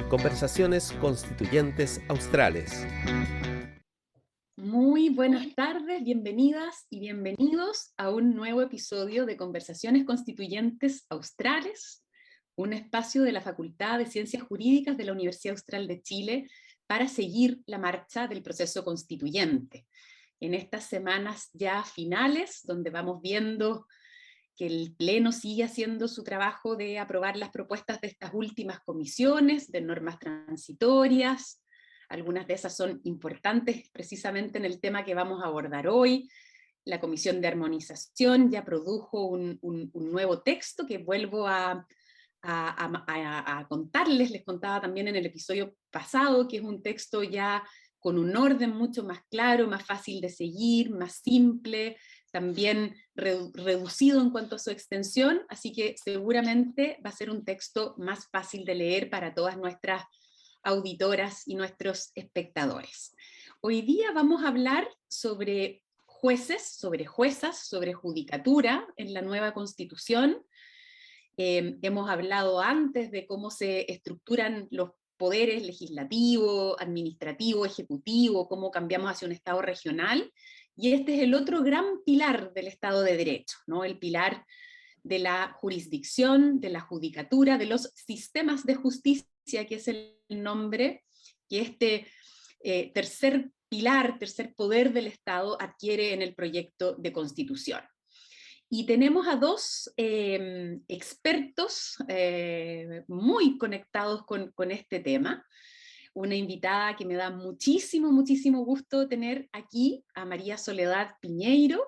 Conversaciones Constituyentes Australes. Muy buenas tardes, bienvenidas y bienvenidos a un nuevo episodio de Conversaciones Constituyentes Australes, un espacio de la Facultad de Ciencias Jurídicas de la Universidad Austral de Chile para seguir la marcha del proceso constituyente. En estas semanas ya finales, donde vamos viendo que el Pleno sigue haciendo su trabajo de aprobar las propuestas de estas últimas comisiones, de normas transitorias. Algunas de esas son importantes precisamente en el tema que vamos a abordar hoy. La Comisión de Armonización ya produjo un nuevo texto que vuelvo a contarles, les contaba también en el episodio pasado, que es un texto ya con un orden mucho más claro, más fácil de seguir, más simple, también reducido en cuanto a su extensión, así que seguramente va a ser un texto más fácil de leer para todas nuestras auditoras y nuestros espectadores. Hoy día vamos a hablar sobre jueces, sobre juezas, sobre judicatura en la nueva Constitución. Hemos hablado antes de cómo se estructuran los poderes legislativo, administrativo, ejecutivo, cómo cambiamos hacia un Estado regional, y este es el otro gran pilar del Estado de Derecho, ¿no? El pilar de la jurisdicción, de la judicatura, de los sistemas de justicia, que es el nombre que este tercer pilar, tercer poder del Estado adquiere en el proyecto de Constitución. Y tenemos a dos expertos muy conectados con este tema. Una invitada que me da muchísimo, muchísimo gusto tener aquí, a María Soledad Piñeiro.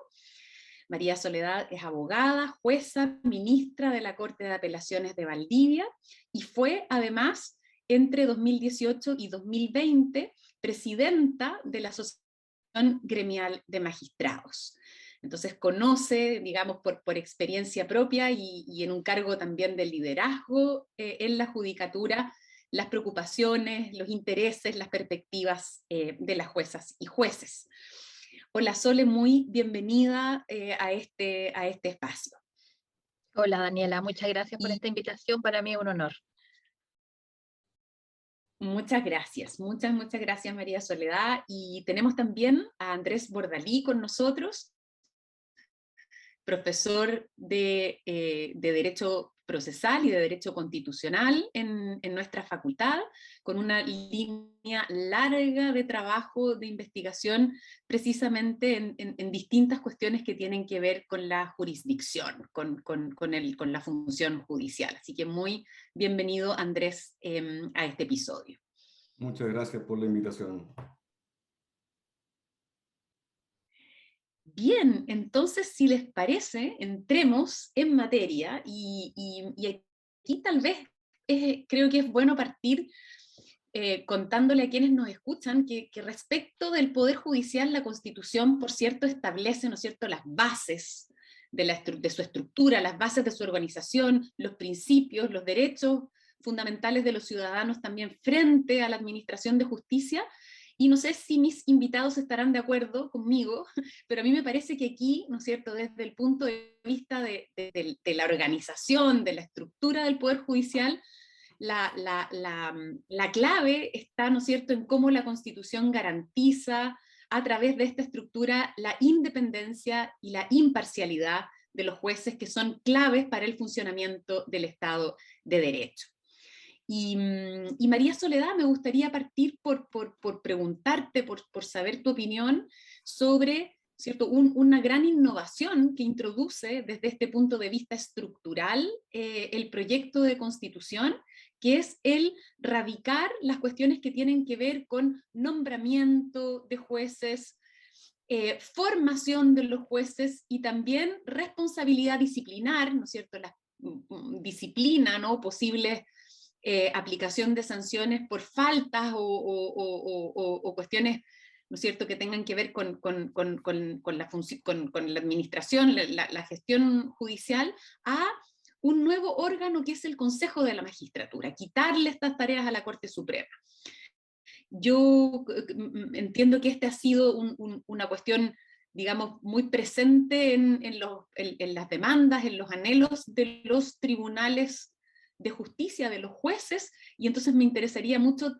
María Soledad es abogada, jueza, ministra de la Corte de Apelaciones de Valdivia y fue además entre 2018 y 2020 presidenta de la Asociación Gremial de Magistrados. Entonces conoce, digamos, por experiencia propia y en un cargo también de liderazgo en la judicatura, las preocupaciones, los intereses, las perspectivas de las juezas y jueces. Hola Sole, muy bienvenida a este espacio. Hola Daniela, muchas gracias por esta invitación, para mí es un honor. Muchas gracias, muchas gracias María Soledad. Y tenemos también a Andrés Bordalí con nosotros, profesor de Derecho Procesal y de Derecho Constitucional en nuestra facultad, con una línea larga de trabajo, de investigación, precisamente en distintas cuestiones que tienen que ver con la jurisdicción, con la función judicial. Así que muy bienvenido, Andrés, a este episodio. Muchas gracias por la invitación. Bien, entonces si les parece, entremos en materia y aquí tal vez creo que es bueno partir contándole a quienes nos escuchan que respecto del Poder Judicial la Constitución, por cierto, establece, ¿no es cierto?, las bases de su estructura, las bases de su organización, los principios, los derechos fundamentales de los ciudadanos también frente a la administración de justicia. Y no sé si mis invitados estarán de acuerdo conmigo, pero a mí me parece que aquí, ¿no es cierto?, desde el punto de vista de la organización, de la estructura del Poder Judicial, la clave está, ¿no es cierto?, en cómo la Constitución garantiza a través de esta estructura la independencia y la imparcialidad de los jueces, que son claves para el funcionamiento del Estado de Derecho. Y María Soledad, me gustaría partir por preguntarte, por saber tu opinión sobre, ¿cierto?, una gran innovación que introduce desde este punto de vista estructural el proyecto de Constitución, que es el radicar las cuestiones que tienen que ver con nombramiento de jueces, formación de los jueces y también responsabilidad disciplinar, ¿no es cierto?, la disciplina, ¿no?, posibles aplicación de sanciones por faltas o cuestiones, ¿no es cierto?, que tengan que ver con la administración, la gestión judicial, a un nuevo órgano que es el Consejo de la Magistratura, quitarle estas tareas a la Corte Suprema. Yo entiendo que ha sido una cuestión, digamos, muy presente en las demandas, en los anhelos de los tribunales de justicia de los jueces, y entonces me interesaría mucho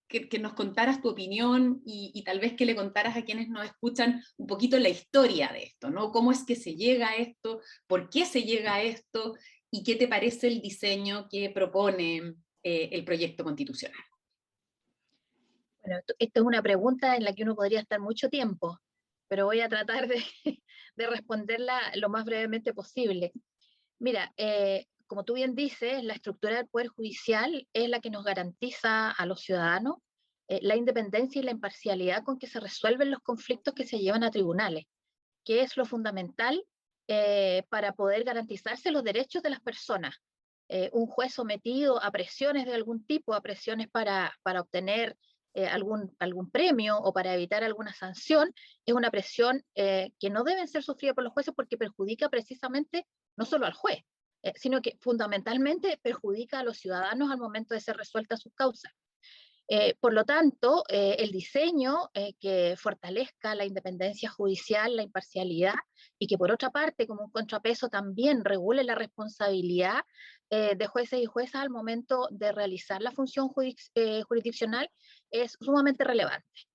que nos contaras tu opinión y tal vez que le contaras a quienes nos escuchan un poquito la historia de esto, ¿no? ¿Cómo es que se llega a esto? ¿Por qué se llega a esto? ¿Y qué te parece el diseño que propone el proyecto constitucional? Bueno, esto es una pregunta en la que uno podría estar mucho tiempo, pero voy a tratar de, de responderla lo más brevemente posible. Mira, como tú bien dices, la estructura del Poder Judicial es la que nos garantiza a los ciudadanos la independencia y la imparcialidad con que se resuelven los conflictos que se llevan a tribunales, que es lo fundamental para poder garantizarse los derechos de las personas. Un juez sometido a presiones de algún tipo, a presiones para obtener algún premio o para evitar alguna sanción, es una presión que no debe ser sufrida por los jueces porque perjudica precisamente no solo al juez, sino que fundamentalmente perjudica a los ciudadanos al momento de ser resueltas sus causas. Por lo tanto, el diseño que fortalezca la independencia judicial, la imparcialidad, y que por otra parte, como un contrapeso, también regule la responsabilidad de jueces y juezas al momento de realizar la función jurisdiccional, es sumamente relevante.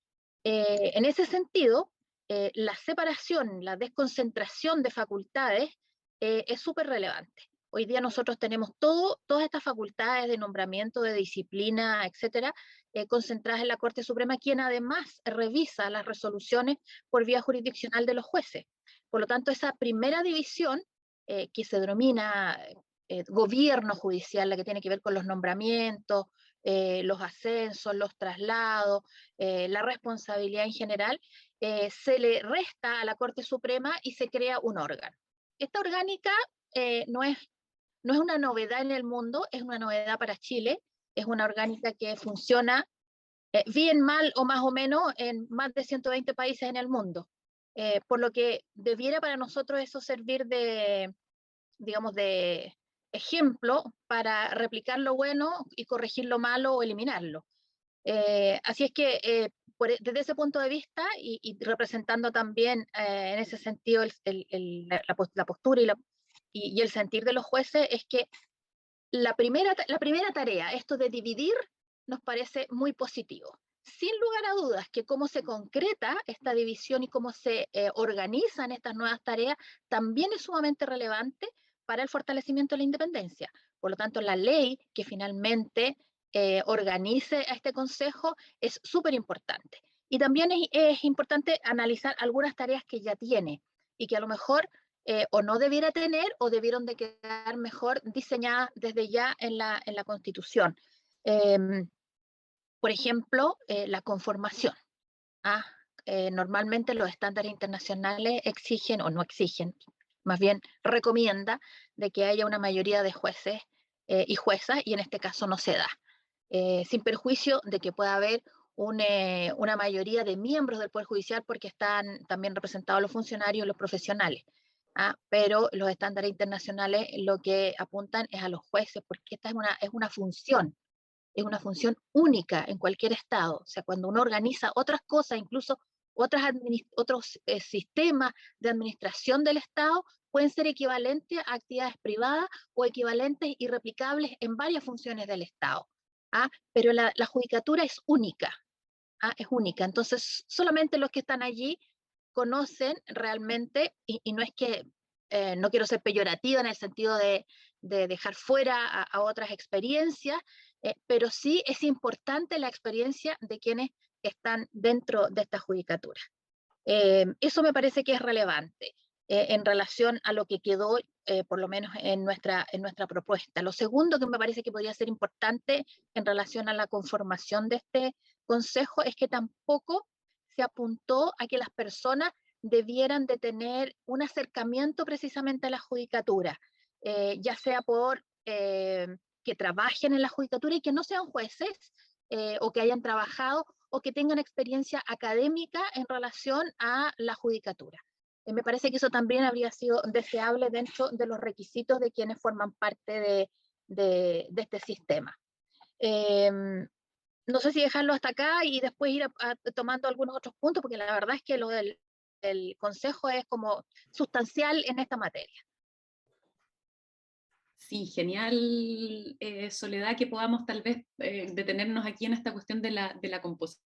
En ese sentido, la separación, la desconcentración de facultades es súper relevante. Hoy día nosotros tenemos todas estas facultades de nombramiento, de disciplina, etcétera, concentradas en la Corte Suprema, quien además revisa las resoluciones por vía jurisdiccional de los jueces. Por lo tanto, esa primera división, que se denomina gobierno judicial, la que tiene que ver con los nombramientos, los ascensos, los traslados, la responsabilidad en general, se le resta a la Corte Suprema y se crea un órgano. Esta orgánica no es una novedad en el mundo, es una novedad para Chile, es una orgánica que funciona bien, mal o más o menos en más de 120 países en el mundo. Por lo que debiera para nosotros eso servir digamos, de ejemplo para replicar lo bueno y corregir lo malo o eliminarlo. Así es que desde ese punto de vista y representando también en ese sentido la postura y el sentir de los jueces, es que la primera tarea, esto de dividir, nos parece muy positivo. Sin lugar a dudas que cómo se concreta esta división y cómo se organizan estas nuevas tareas también es sumamente relevante para el fortalecimiento de la independencia. Por lo tanto, la ley que finalmente organice a este consejo es súper importante. Y también es importante analizar algunas tareas que ya tiene y que a lo mejor o no debiera tener o debieron de quedar mejor diseñadas desde ya en la Constitución. Por ejemplo, la conformación. Normalmente los estándares internacionales exigen, o no exigen, más bien recomienda de que haya una mayoría de jueces y juezas, y en este caso no se da. Sin perjuicio de que pueda haber una mayoría de miembros del Poder Judicial porque están también representados los funcionarios y los profesionales. Pero los estándares internacionales lo que apuntan es a los jueces, porque esta es una función única en cualquier estado. O sea, cuando uno organiza otras cosas, incluso otros sistemas de administración del Estado, pueden ser equivalentes a actividades privadas o equivalentes y replicables en varias funciones del Estado. Pero la judicatura es única. Es única. Entonces, solamente los que están allí conocen realmente, y no es que no quiero ser peyorativa en el sentido de dejar fuera a otras experiencias, pero sí es importante la experiencia de quienes están dentro de esta judicatura. Eso me parece que es relevante en relación a lo que quedó, por lo menos en nuestra propuesta. Lo segundo que me parece que podría ser importante en relación a la conformación de este consejo es que tampoco se apuntó a que las personas debieran de tener un acercamiento precisamente a la judicatura, ya sea por que trabajen en la judicatura y que no sean jueces o que hayan trabajado o que tengan experiencia académica en relación a la judicatura. Me parece que eso también habría sido deseable dentro de los requisitos de quienes forman parte de este sistema. No sé si dejarlo hasta acá y después ir tomando algunos otros puntos, porque la verdad es que lo del consejo es como sustancial en esta materia. Sí, genial, Soledad, que podamos tal vez detenernos aquí en esta cuestión de la composición.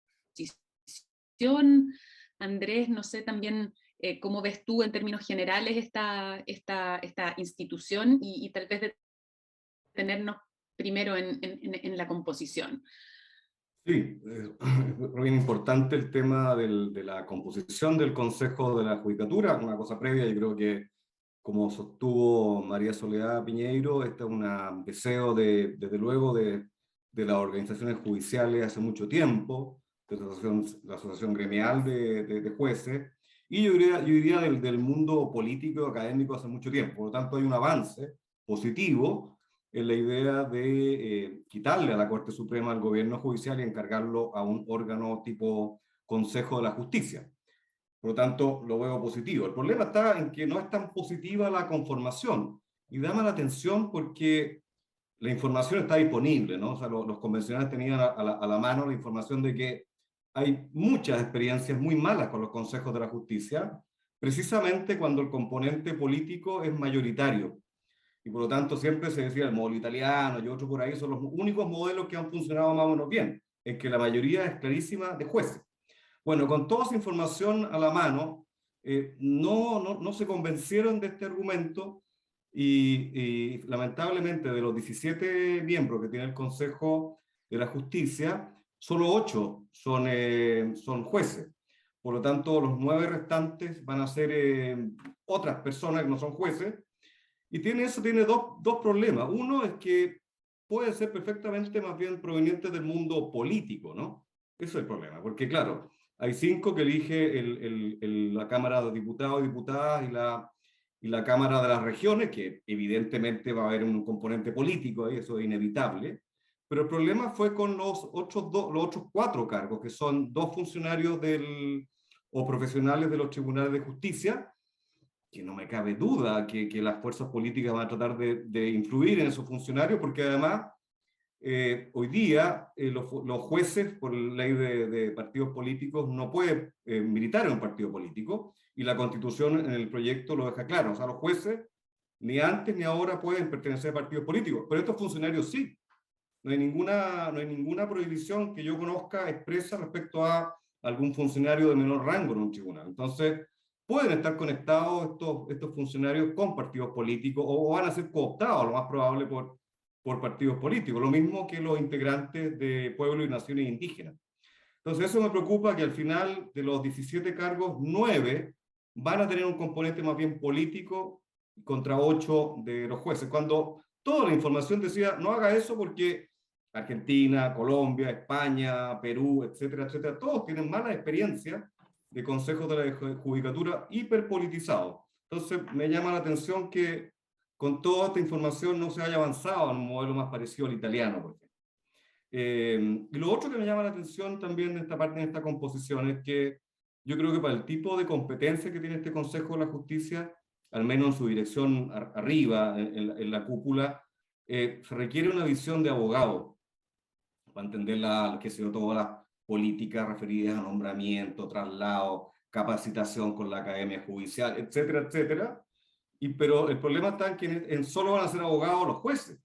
Andrés, no sé también cómo ves tú en términos generales esta institución y tal vez detenernos primero en la composición. Sí, es bien importante el tema de la composición del Consejo de la Judicatura, una cosa previa. Yo creo que, como sostuvo María Soledad Piñeiro, este es un deseo desde luego de las organizaciones judiciales hace mucho tiempo, de la asociación gremial de jueces, y yo diría del mundo político y académico hace mucho tiempo. Por lo tanto, hay un avance positivo en la idea de quitarle a la Corte Suprema al gobierno judicial y encargarlo a un órgano tipo Consejo de la Justicia. Por lo tanto, lo veo positivo. El problema está en que no es tan positiva la conformación, y llama la atención porque la información está disponible, ¿no? O sea, los convencionales tenían a la mano la información de que hay muchas experiencias muy malas con los consejos de la justicia, precisamente cuando el componente político es mayoritario. Y por lo tanto siempre se decía el modelo italiano y otros por ahí son los únicos modelos que han funcionado más o menos bien, en que la mayoría es clarísima de jueces. Bueno, con toda esa información a la mano, no se convencieron de este argumento y lamentablemente de los 17 miembros que tiene el Consejo de la Justicia, solo 8 son jueces. Por lo tanto, los 9 restantes van a ser otras personas que no son jueces. Y eso tiene dos problemas. Uno es que puede ser perfectamente más bien proveniente del mundo político, ¿no? Ese es el problema, porque claro, hay 5 que elige la Cámara de Diputados y Diputadas y la Cámara de las Regiones, que evidentemente va a haber un componente político ahí, eso es inevitable. Pero el problema fue con los otros 4 cargos, que son 2 funcionarios o profesionales de los tribunales de justicia, que no me cabe duda que las fuerzas políticas van a tratar de influir en esos funcionarios, porque además hoy día los jueces, por ley de partidos políticos, no pueden militar en un partido político, y la Constitución en el proyecto lo deja claro. O sea, los jueces ni antes ni ahora pueden pertenecer a partidos políticos, pero estos funcionarios sí. No hay ninguna prohibición que yo conozca expresa respecto a algún funcionario de menor rango en un tribunal. Entonces, pueden estar conectados estos funcionarios con partidos políticos, o van a ser cooptados, lo más probable, por partidos políticos, lo mismo que los integrantes de pueblos y naciones indígenas. Entonces, eso me preocupa, que al final de los 17 cargos, 9 van a tener un componente más bien político contra 8 de los jueces, cuando toda la información decía, no haga eso porque Argentina, Colombia, España, Perú, etcétera, etcétera, todos tienen mala experiencia de consejos de la judicatura hiperpolitizados. Entonces, me llama la atención que con toda esta información no se haya avanzado en un modelo más parecido al italiano, por ejemplo. Y lo otro que me llama la atención también de esta parte, de esta composición, es que yo creo que para el tipo de competencia que tiene este Consejo de la Justicia, al menos en su dirección arriba, en la cúpula, se requiere una visión de abogado para entender todas las políticas referidas a nombramiento, traslado, capacitación con la academia judicial, etcétera, etcétera. Pero el problema está en que solo van a ser abogados los jueces.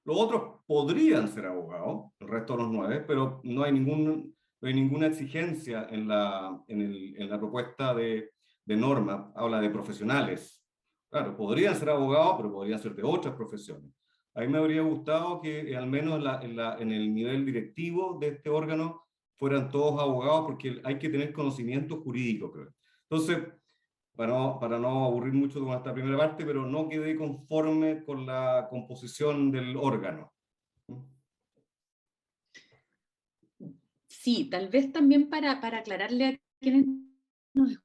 Los otros podrían ser abogados, el resto de los 9, pero no hay ninguna exigencia en la propuesta de norma. Habla de profesionales. Claro, podrían ser abogados, pero podrían ser de otras profesiones. A mí me habría gustado que al menos en el nivel directivo de este órgano fueran todos abogados, porque hay que tener conocimiento jurídico, creo. Entonces, para no aburrir mucho con esta primera parte, pero no quedé conforme con la composición del órgano. Sí, tal vez también para aclararle a quienes nos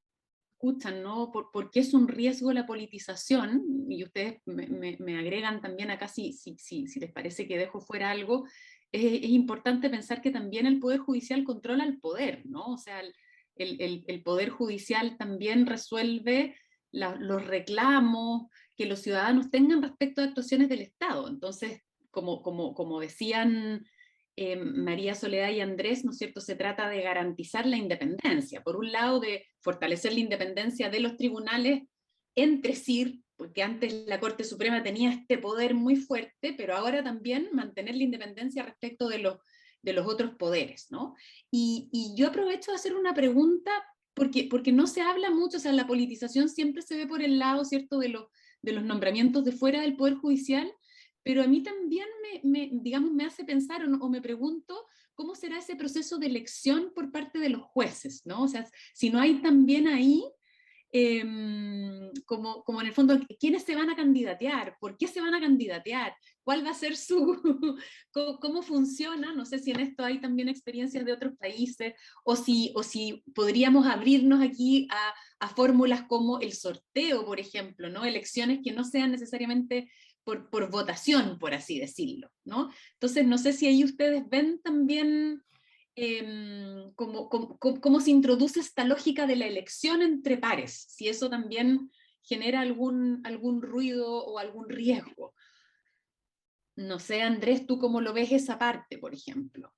escuchan, ¿no? ¿Por qué es un riesgo la politización? Y ustedes me agregan también acá si les parece que dejo fuera algo. Es importante pensar que también el Poder Judicial controla el poder, ¿no? O sea, el Poder Judicial también resuelve los reclamos que los ciudadanos tengan respecto a actuaciones del Estado. Entonces, como decían María Soledad y Andrés, ¿no es cierto?, se trata de garantizar la independencia. Por un lado, de fortalecer la independencia de los tribunales entre sí, porque antes la Corte Suprema tenía este poder muy fuerte, pero ahora también mantener la independencia respecto de los otros poderes, ¿no? Y yo aprovecho de hacer una pregunta, porque no se habla mucho, o sea, la politización siempre se ve por el lado, ¿cierto?, de los nombramientos de fuera del Poder Judicial, pero a mí también digamos, me hace pensar o me pregunto cómo será ese proceso de elección por parte de los jueces, ¿no? O sea, si no hay también ahí, como en el fondo, ¿quiénes se van a candidatear? ¿Por qué se van a candidatear? ¿Cuál va a ser cómo funciona? No sé si en esto hay también experiencias de otros países, o si podríamos abrirnos aquí a fórmulas como el sorteo, por ejemplo, ¿no? Elecciones que no sean necesariamente por votación, por así decirlo, ¿no? Entonces, no sé si ahí ustedes ven también cómo se introduce esta lógica de la elección entre pares, si eso también genera algún ruido o algún riesgo. No sé, Andrés, ¿tú cómo lo ves esa parte, por ejemplo?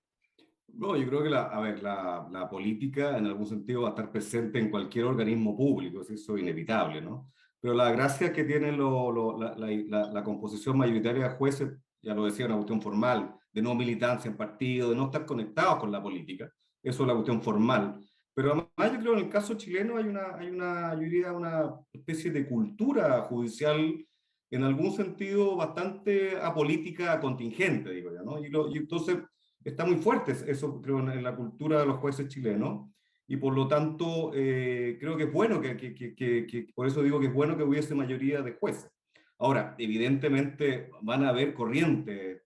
No, yo creo que la política en algún sentido va a estar presente en cualquier organismo público, eso es inevitable, ¿no? Pero la gracia que tiene la composición mayoritaria de jueces, ya lo decía, una cuestión formal, de no militancia en partido, de no estar conectados con la política, eso es la cuestión formal. Pero además yo creo que en el caso chileno yo diría, una especie de cultura judicial en algún sentido bastante apolítica, contingente, digo yo, ¿no? Y entonces está muy fuerte eso, creo, en la cultura de los jueces chilenos, y por lo tanto creo que es bueno por eso digo que es bueno que hubiese mayoría de jueces. Ahora, evidentemente van a haber corrientes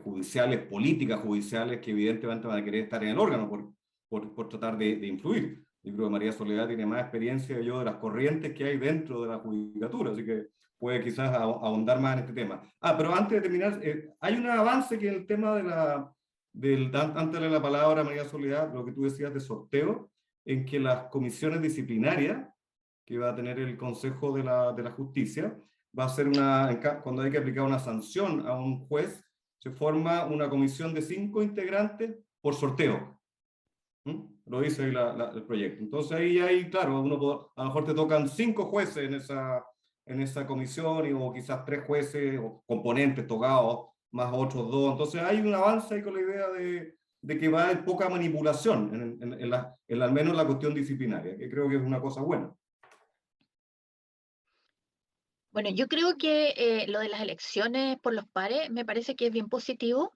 judiciales, políticas judiciales, que evidentemente van a querer estar en el órgano por tratar de influir. Yo creo que María Soledad tiene más experiencia que yo de las corrientes que hay dentro de la judicatura, así que puede quizás ahondar más en este tema. Pero antes de terminar, hay un avance que en el tema antes de la palabra, María Soledad, lo que tú decías de sorteo, en que las comisiones disciplinarias que va a tener el Consejo de la Justicia, va a ser cuando hay que aplicar una sanción a un juez, se forma una comisión de 5 integrantes por sorteo. Lo dice ahí el proyecto. Entonces ahí claro, a lo mejor te tocan 5 jueces en esa comisión, o quizás 3 jueces o componentes tocados, más otros 2. Entonces hay un avance ahí con la idea de que va a haber poca manipulación al menos en la cuestión disciplinaria, que creo que es una cosa buena. Bueno, yo creo que lo de las elecciones por los pares me parece que es bien positivo,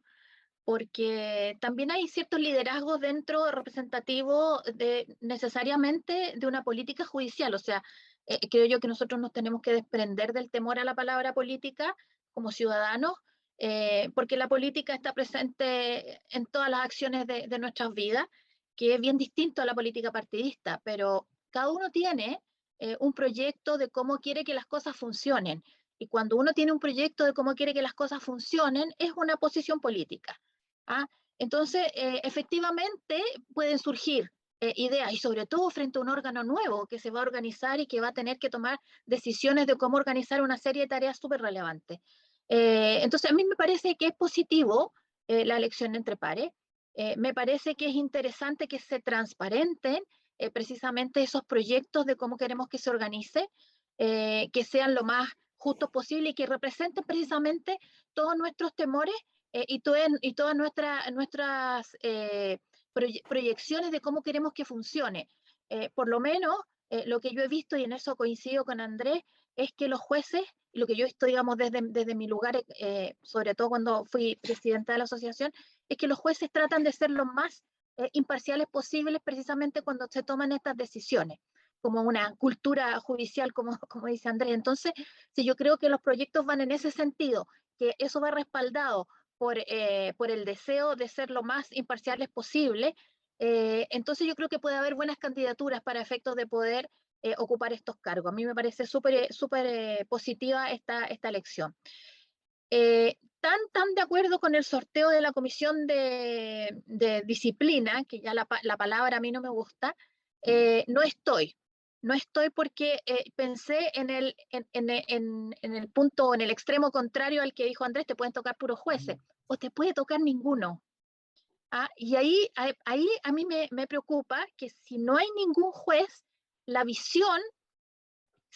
porque también hay ciertos liderazgos dentro representativos necesariamente de una política judicial. O sea, creo yo que nosotros nos tenemos que desprender del temor a la palabra política como ciudadanos, porque la política está presente en todas las acciones de nuestras vidas, que es bien distinto a la política partidista, pero cada uno tiene un proyecto de cómo quiere que las cosas funcionen. Y cuando uno tiene un proyecto de cómo quiere que las cosas funcionen, es una posición política. Entonces, efectivamente, pueden surgir ideas, y sobre todo frente a un órgano nuevo que se va a organizar y que va a tener que tomar decisiones de cómo organizar una serie de tareas súper relevantes. Entonces, a mí me parece que es positivo la elección entre pares. Me parece que es interesante que se transparenten precisamente esos proyectos de cómo queremos que se organice, que sean lo más justos posible y que representen precisamente todos nuestros temores y todas nuestras proyecciones de cómo queremos que funcione. Por lo menos, lo que yo he visto, y en eso coincido con Andrés, es que los jueces, lo que yo estoy, digamos, desde mi lugar, sobre todo cuando fui presidenta de la asociación, es que los jueces tratan de ser lo más imparciales posibles precisamente cuando se toman estas decisiones, como una cultura judicial, como dice Andrés. Entonces, si yo creo que los proyectos van en ese sentido, que eso va respaldado por el deseo de ser lo más imparciales posible, entonces yo creo que puede haber buenas candidaturas para efectos de poder ocupar estos cargos. A mí me parece súper positiva esta elección. Tan de acuerdo con el sorteo de la comisión de disciplina, que ya la palabra a mí no me gusta, no estoy porque pensé en el punto, en el extremo contrario al que dijo Andrés, te pueden tocar puros jueces, o te puede tocar ninguno. Y ahí a mí me preocupa que si no hay ningún juez, la visión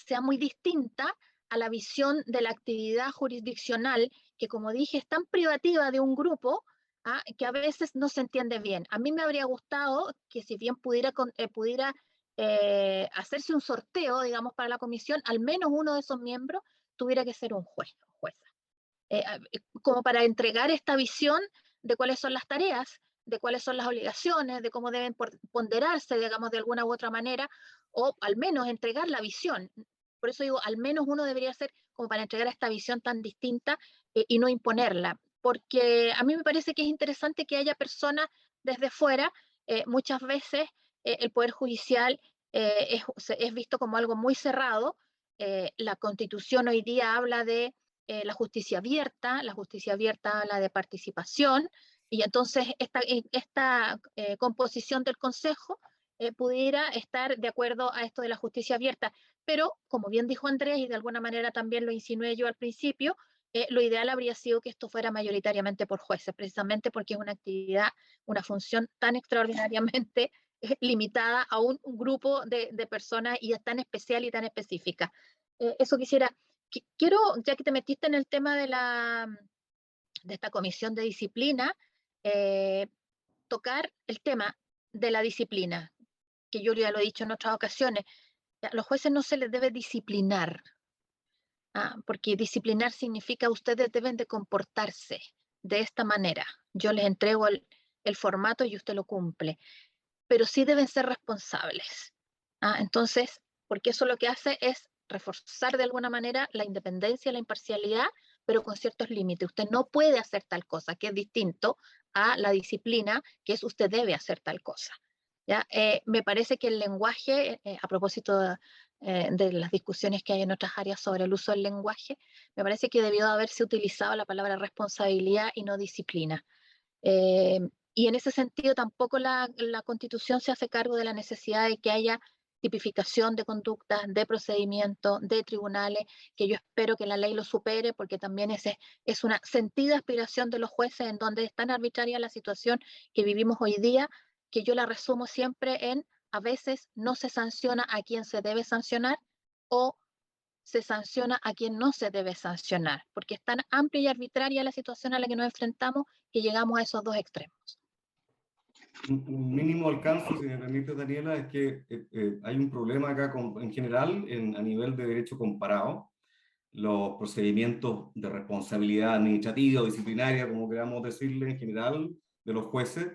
sea muy distinta a la visión de la actividad jurisdiccional, que como dije es tan privativa de un grupo, que a veces no se entiende bien. A mí me habría gustado que si bien pudiera hacerse un sorteo, digamos, para la comisión, al menos uno de esos miembros tuviera que ser un juez o jueza, como para entregar esta visión de cuáles son las tareas, de cuáles son las obligaciones, de cómo deben ponderarse, digamos, de alguna u otra manera, o al menos entregar la visión. Por eso digo, al menos uno debería ser como para entregar esta visión tan distinta y no imponerla, porque a mí me parece que es interesante que haya personas desde fuera. Muchas veces el Poder Judicial es visto como algo muy cerrado. La Constitución hoy día habla de la justicia abierta habla de participación, y entonces esta composición del Consejo pudiera estar de acuerdo a esto de la justicia abierta, pero como bien dijo Andrés, y de alguna manera también lo insinué yo al principio, lo ideal habría sido que esto fuera mayoritariamente por jueces, precisamente porque es una actividad, una función tan extraordinariamente limitada a un grupo de personas, y es tan especial y tan específica. Eso quisiera. Quiero, ya que te metiste en el tema de esta comisión de disciplina, tocar el tema de la disciplina, que yo ya lo he dicho en otras ocasiones. A los jueces no se les debe disciplinar, porque disciplinar significa ustedes deben de comportarse de esta manera. Yo les entrego el formato y usted lo cumple, pero sí deben ser responsables. Entonces, porque eso lo que hace es reforzar de alguna manera la independencia, la imparcialidad, pero con ciertos límites. Usted no puede hacer tal cosa, que es distinto a la disciplina, que es usted debe hacer tal cosa. ¿Ya? Me parece que el lenguaje, a propósito de las discusiones que hay en otras áreas sobre el uso del lenguaje, me parece que debió haberse utilizado la palabra responsabilidad y no disciplina. Y en ese sentido tampoco la Constitución se hace cargo de la necesidad de que haya tipificación de conductas, de procedimientos, de tribunales, que yo espero que la ley lo supere, porque también es una sentida aspiración de los jueces, en donde es tan arbitraria la situación que vivimos hoy día, que yo la resumo siempre en: a veces no se sanciona a quien se debe sancionar, o se sanciona a quien no se debe sancionar, porque es tan amplia y arbitraria la situación a la que nos enfrentamos que llegamos a esos dos extremos. Un mínimo alcance, si me permite, Daniela, es que hay un problema acá en general a nivel de derecho comparado. Los procedimientos de responsabilidad administrativa o disciplinaria, como queramos decirle en general, de los jueces,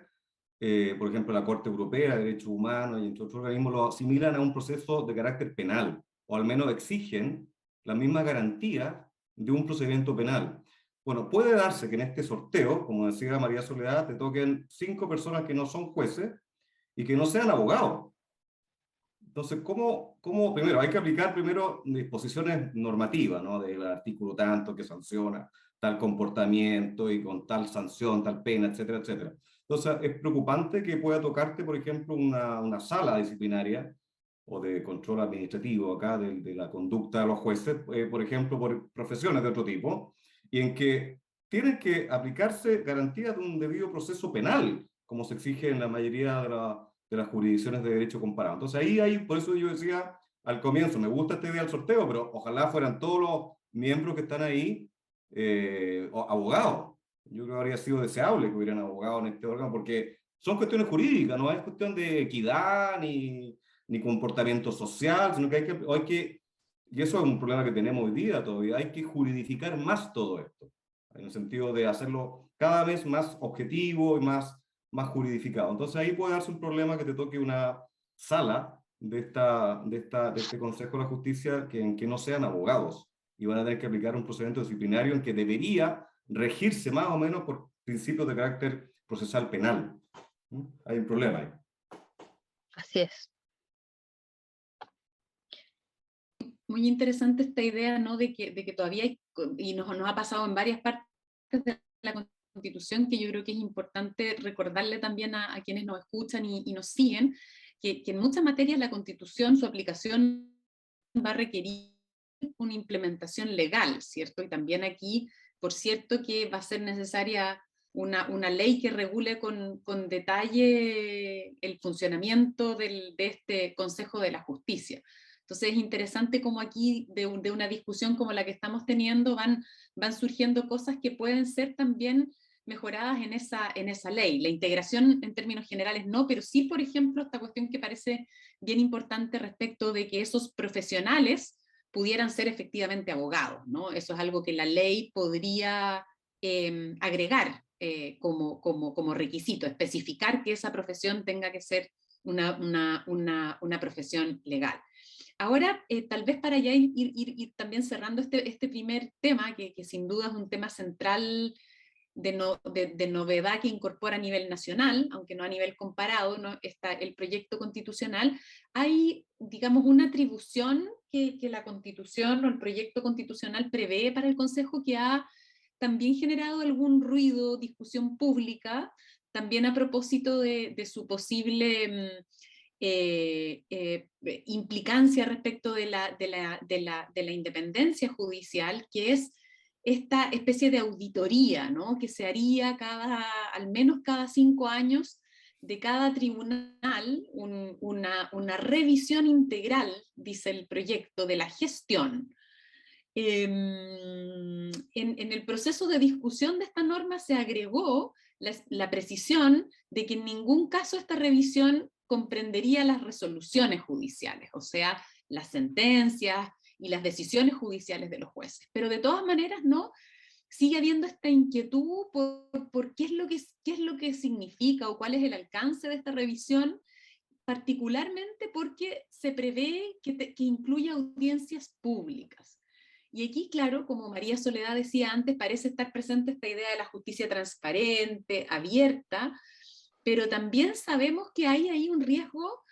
por ejemplo, la Corte Europea de Derechos Humanos y entre otros organismos, lo asimilan a un proceso de carácter penal, o al menos exigen la misma garantía de un procedimiento penal. Bueno, puede darse que en este sorteo, como decía María Soledad, te toquen 5 personas que no son jueces y que no sean abogados. Entonces, primero, hay que aplicar primero disposiciones normativas, ¿no? Del artículo tanto que sanciona tal comportamiento y con tal sanción, tal pena, etcétera, etcétera. Entonces, es preocupante que pueda tocarte, por ejemplo, una sala disciplinaria o de control administrativo acá de la conducta de los jueces, por ejemplo, por profesiones de otro tipo, y en que tienen que aplicarse garantías de un debido proceso penal, como se exige en la mayoría de las jurisdicciones de derecho comparado. Entonces ahí por eso yo decía al comienzo, me gusta esta idea del sorteo, pero ojalá fueran todos los miembros que están ahí abogados. Yo creo que habría sido deseable que hubieran abogados en este órgano, porque son cuestiones jurídicas, no es cuestión de equidad ni comportamiento social, sino que hay que, y eso es un problema que tenemos hoy día todavía, hay que juridificar más todo esto, en el sentido de hacerlo cada vez más objetivo y más juridificado. Entonces ahí puede darse un problema que te toque una sala de este Consejo de la Justicia en que no sean abogados y van a tener que aplicar un procedimiento disciplinario en que debería regirse más o menos por principios de carácter procesal penal. Hay un problema ahí. Así es. Muy interesante esta idea, ¿no? de que todavía hay, y nos ha pasado en varias partes de la Constitución, que yo creo que es importante recordarle también a quienes nos escuchan y nos siguen, que en muchas materias la Constitución, su aplicación va a requerir una implementación legal, ¿cierto? Y también aquí, por cierto, que va a ser necesaria una ley que regule con detalle el funcionamiento de este Consejo de la Justicia. Entonces es interesante como aquí de una discusión como la que estamos teniendo van surgiendo cosas que pueden ser también mejoradas en esa ley. La integración en términos generales no, pero sí, por ejemplo, esta cuestión que parece bien importante respecto de que esos profesionales pudieran ser efectivamente abogados, ¿no? Eso es algo que la ley podría agregar como requisito, especificar que esa profesión tenga que ser una profesión legal. Ahora, tal vez para ya ir también cerrando este primer tema, que sin duda es un tema central de novedad que incorpora a nivel nacional, aunque no a nivel comparado, ¿no? Está el proyecto constitucional, hay, digamos, una atribución que la Constitución o el proyecto constitucional prevé para el Consejo que ha también generado algún ruido, discusión pública, también a propósito de su posible implicancia respecto de la independencia judicial, que es esta especie de auditoría, ¿no? Que se haría al menos cada 5 años de cada tribunal, una revisión integral, dice el proyecto, de la gestión. En el proceso de discusión de esta norma se agregó la precisión de que en ningún caso esta revisión comprendería las resoluciones judiciales, o sea, las sentencias y las decisiones judiciales de los jueces. Pero de todas maneras, ¿no? Sigue habiendo esta inquietud por qué es lo que significa o cuál es el alcance de esta revisión, particularmente porque se prevé que incluya audiencias públicas. Y aquí, claro, como María Soledad decía antes, parece estar presente esta idea de la justicia transparente, abierta, pero también sabemos que hay ahí un riesgo,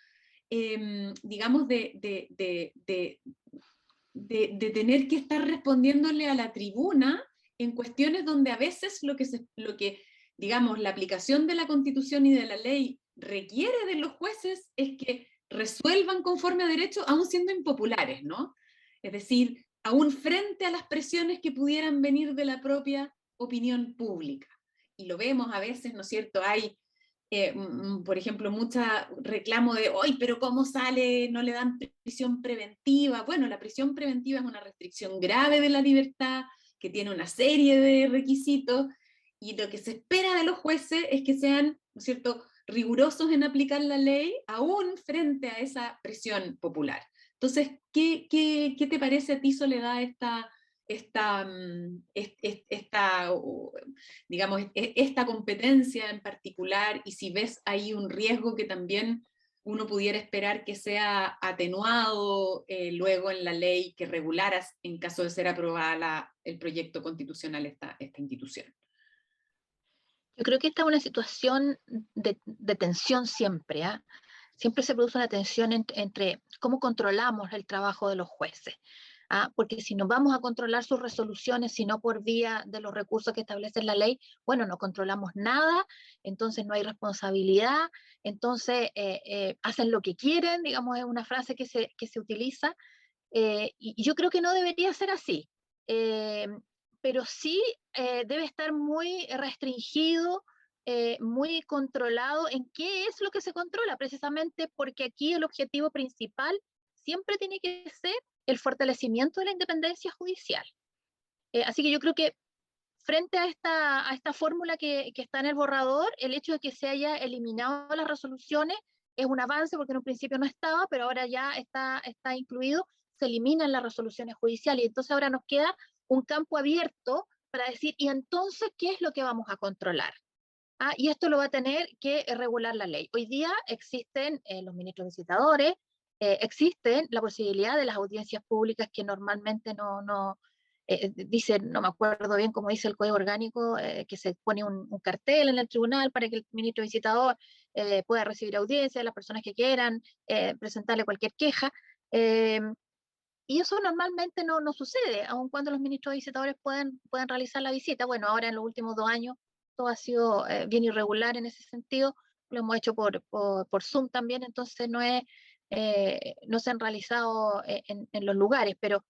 digamos, de tener que estar respondiéndole a la tribuna en cuestiones donde a veces lo que, digamos, la aplicación de la Constitución y de la ley requiere de los jueces es que resuelvan conforme a derecho, aún siendo impopulares, ¿no? Es decir, aún frente a las presiones que pudieran venir de la propia opinión pública. Y lo vemos a veces, ¿no es cierto? Hay, por ejemplo, mucho reclamo de, ¡ay, pero cómo sale! No le dan prisión preventiva. Bueno, la prisión preventiva es una restricción grave de la libertad, que tiene una serie de requisitos, y lo que se espera de los jueces es que sean, ¿no es cierto?, rigurosos en aplicar la ley, aún frente a esa presión popular. Entonces, ¿qué te parece a ti, Soledad, digamos, esta competencia en particular, y si ves ahí un riesgo que también uno pudiera esperar que sea atenuado luego en la ley que regulara, en caso de ser aprobada el proyecto constitucional, esta institución? Yo creo que esta es una situación de tensión siempre, ¿eh? Siempre se produce una tensión entre cómo controlamos el trabajo de los jueces. Porque si no vamos a controlar sus resoluciones, sino por vía de los recursos que establece la ley, bueno, no controlamos nada, entonces no hay responsabilidad, entonces hacen lo que quieren, digamos, es una frase que se utiliza, y yo creo que no debería ser así. Pero sí debe estar muy restringido, muy controlado en qué es lo que se controla, precisamente porque aquí el objetivo principal siempre tiene que ser el fortalecimiento de la independencia judicial. Así que yo creo que frente a esta fórmula que está en el borrador, el hecho de que se haya eliminado las resoluciones es un avance, porque en un principio no estaba, pero ahora ya está incluido, se eliminan las resoluciones judiciales, y entonces ahora nos queda un campo abierto para decir, ¿y entonces qué es lo que vamos a controlar? Y esto lo va a tener que regular la ley. Hoy día existen los ministros visitadores, existen la posibilidad de las audiencias públicas que normalmente dice, no me acuerdo bien cómo dice el Código Orgánico, que se pone un cartel en el tribunal para que el ministro visitador pueda recibir audiencia de las personas que quieran presentarle cualquier queja. Y eso normalmente no sucede, aun cuando los ministros visitadores pueden realizar la visita. Bueno, ahora en los últimos 2 años todo ha sido bien irregular en ese sentido, lo hemos hecho por Zoom también, entonces no se han realizado en los lugares, pero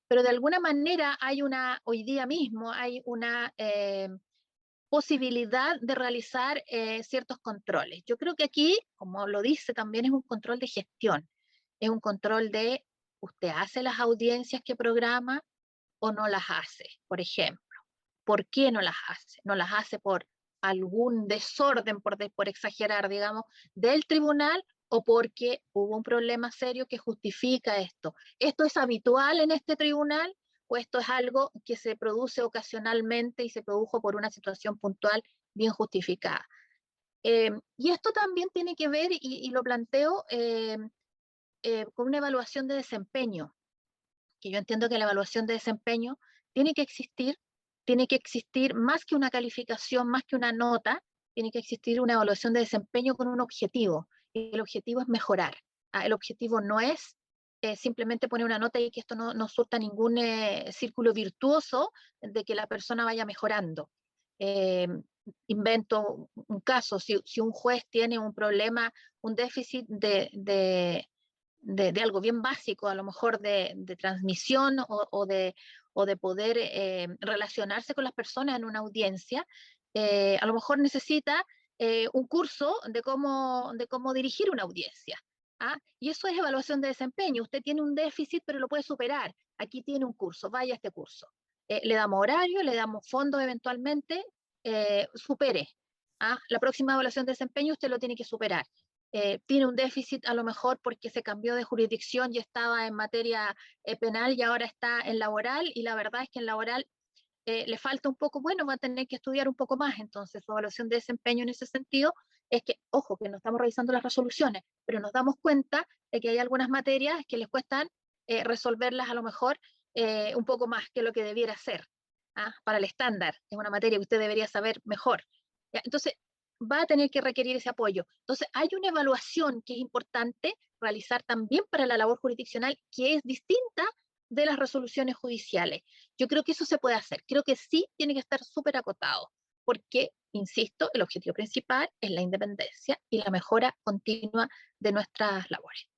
de alguna manera hoy día mismo hay una posibilidad de realizar ciertos controles. Yo creo que aquí, como lo dice, también es un control de gestión, es un control de ¿Usted hace las audiencias que programa o no las hace? Por ejemplo, ¿por qué no las hace? ¿No las hace por algún desorden, por exagerar, digamos, del tribunal, o porque hubo un problema serio que justifica esto? ¿Esto es habitual en este tribunal o esto es algo que se produce ocasionalmente y se produjo por una situación puntual bien justificada? Y esto también tiene que ver, y lo planteo, con una evaluación de desempeño, que yo entiendo que la evaluación de desempeño tiene que existir más que una calificación, más que una nota, tiene que existir una evaluación de desempeño con un objetivo, y el objetivo es mejorar. El objetivo no es simplemente poner una nota y que esto no surta ningún círculo virtuoso de que la persona vaya mejorando. Eh, Invento un caso: si un juez tiene un problema, un déficit de algo bien básico, a lo mejor de transmisión o de poder relacionarse con las personas en una audiencia, a lo mejor necesita un curso de cómo dirigir una audiencia. ¿Ah? Y eso es evaluación de desempeño. Usted tiene un déficit, pero lo puede superar. Aquí tiene un curso, vaya a este curso. Le damos horario, le damos fondos eventualmente, supere. ¿Ah? La próxima evaluación de desempeño usted lo tiene que superar. Tiene un déficit a lo mejor porque se cambió de jurisdicción y estaba en materia penal y ahora está en laboral, y la verdad es que en laboral le falta un poco, bueno, va a tener que estudiar un poco más. Entonces su evaluación de desempeño en ese sentido es que, ojo, que no estamos revisando las resoluciones, pero nos damos cuenta de que hay algunas materias que les cuestan resolverlas a lo mejor un poco más que lo que debiera ser. ¿Ah? Para el estándar, es una materia que usted debería saber mejor. ¿Ya? Entonces, va a tener que requerir ese apoyo. Entonces, hay una evaluación que es importante realizar también para la labor jurisdiccional, que es distinta de las resoluciones judiciales. Yo creo que eso se puede hacer. Creo que sí tiene que estar súper acotado, porque, insisto, el objetivo principal es la independencia y la mejora continua de nuestras labores.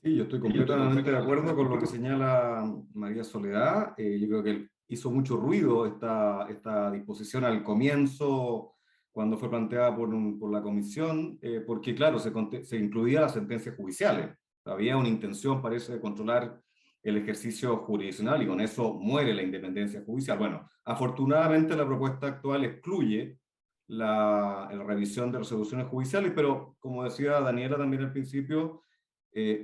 Sí, yo estoy completamente de acuerdo con lo que señala María Soledad. Yo creo que hizo mucho ruido esta disposición al comienzo, cuando fue planteada por la comisión, porque claro, se incluía las sentencias judiciales. Había una intención, parece, de controlar el ejercicio jurisdiccional, y con eso muere la independencia judicial. Bueno, afortunadamente la propuesta actual excluye la revisión de resoluciones judiciales, pero como decía Daniela también al principio,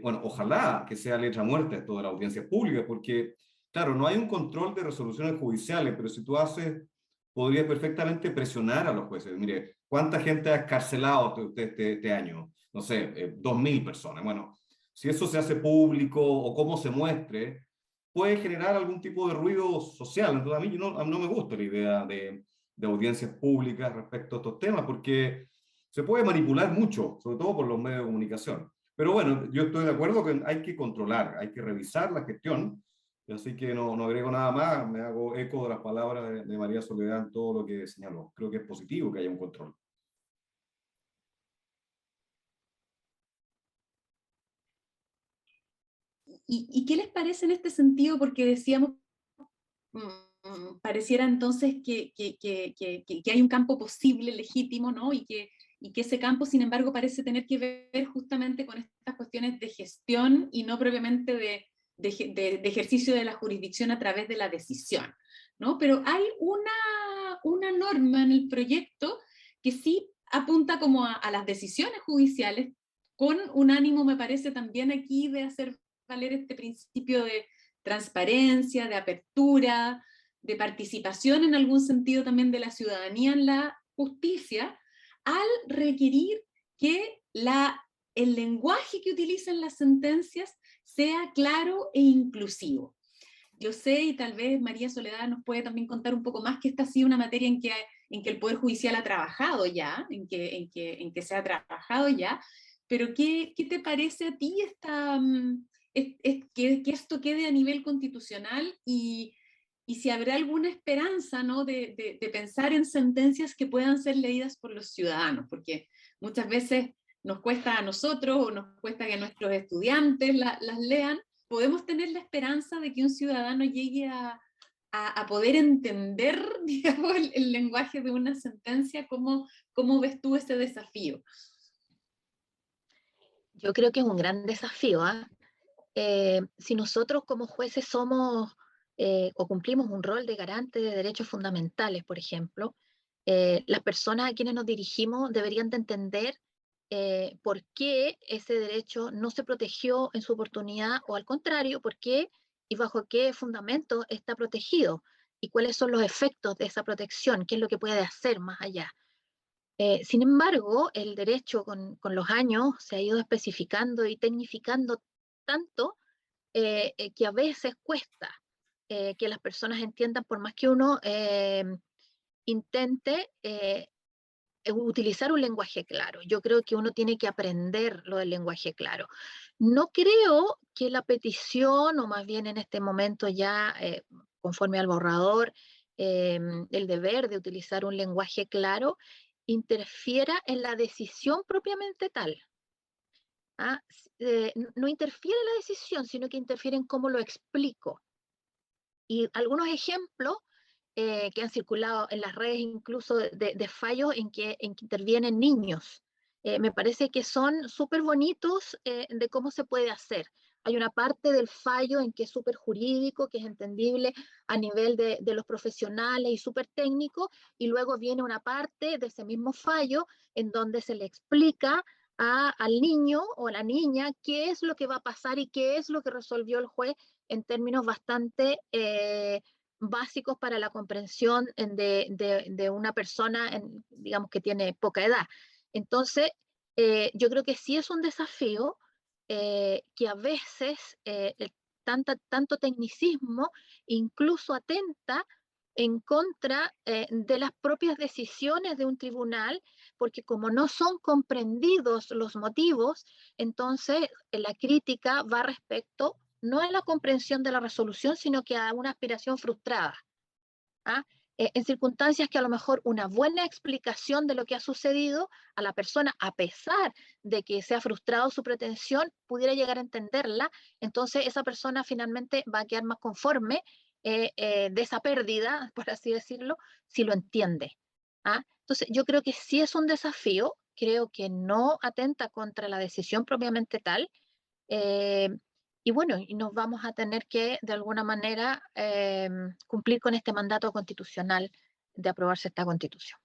bueno, ojalá que sea letra muerta esto de las audiencias públicas, porque, claro, no hay un control de resoluciones judiciales, pero si tú haces, podrías perfectamente presionar a los jueces. Mire, ¿cuánta gente ha escarcelado usted este año? No sé, 2.000 personas. Bueno, si eso se hace público o cómo se muestre, puede generar algún tipo de ruido social. Entonces, a mí no me gusta la idea de audiencias públicas respecto a estos temas, porque se puede manipular mucho, sobre todo por los medios de comunicación. Pero bueno, yo estoy de acuerdo que hay que controlar, hay que revisar la gestión, así que no agrego nada más, me hago eco de las palabras de María Soledad en todo lo que señaló. Creo que es positivo que haya un control. ¿Y qué les parece en este sentido? Porque decíamos, pareciera entonces que hay un campo posible, legítimo, ¿no? Y que ese campo, sin embargo, parece tener que ver justamente con estas cuestiones de gestión y no propiamente de ejercicio de la jurisdicción a través de la decisión, ¿no? Pero hay una norma en el proyecto que sí apunta como a las decisiones judiciales, con un ánimo, me parece, también aquí de hacer valer este principio de transparencia, de apertura, de participación en algún sentido también de la ciudadanía en la justicia, al requerir que el lenguaje que utilizan las sentencias sea claro e inclusivo. Yo sé, y tal vez María Soledad nos puede también contar un poco más, que esta ha sido una materia en que el Poder Judicial ha trabajado ya, en que se ha trabajado ya, pero ¿qué te parece a ti que esto quede a nivel constitucional, y si habrá alguna esperanza, ¿no? de pensar en sentencias que puedan ser leídas por los ciudadanos? Porque muchas veces nos cuesta a nosotros, o nos cuesta que nuestros estudiantes las lean. ¿Podemos tener la esperanza de que un ciudadano llegue a poder entender, digamos, el lenguaje de una sentencia? ¿Cómo ves tú ese desafío? Yo creo que es un gran desafío, ¿ah? Si nosotros como jueces somos o cumplimos un rol de garante de derechos fundamentales, por ejemplo, las personas a quienes nos dirigimos deberían de entender por qué ese derecho no se protegió en su oportunidad o al contrario, por qué y bajo qué fundamento está protegido y cuáles son los efectos de esa protección, qué es lo que puede hacer más allá. Sin embargo, el derecho con los años se ha ido especificando y tecnificando tanto que a veces cuesta que las personas entiendan, por más que uno intente utilizar un lenguaje claro. Yo creo que uno tiene que aprender lo del lenguaje claro. No creo que la petición, o más bien en este momento ya conforme al borrador, el deber de utilizar un lenguaje claro, interfiera en la decisión propiamente tal. ¿Ah? No interfiere en la decisión, sino que interfiere en cómo lo explico. Y algunos ejemplos que han circulado en las redes, incluso de fallos en que intervienen niños, me parece que son súper bonitos de cómo se puede hacer. Hay una parte del fallo en que es súper jurídico, que es entendible a nivel de los profesionales y súper técnico, y luego viene una parte de ese mismo fallo en donde se le explica al niño o a la niña qué es lo que va a pasar y qué es lo que resolvió el juez en términos bastante básicos para la comprensión de una persona, digamos, que tiene poca edad. Entonces, yo creo que sí es un desafío que a veces tanto tecnicismo incluso atenta en contra de las propias decisiones de un tribunal, porque como no son comprendidos los motivos, entonces la crítica va respecto no a la comprensión de la resolución, sino que a una aspiración frustrada. ¿Ah? En circunstancias que a lo mejor una buena explicación de lo que ha sucedido a la persona, a pesar de que se ha frustrado su pretensión, pudiera llegar a entenderla, entonces esa persona finalmente va a quedar más conforme de esa pérdida, por así decirlo, si lo entiende. ¿Ah? Entonces yo creo que sí es un desafío, creo que no atenta contra la decisión propiamente tal, eh, y bueno, y nos vamos a tener que, de alguna manera, cumplir con este mandato constitucional de aprobarse esta constitución.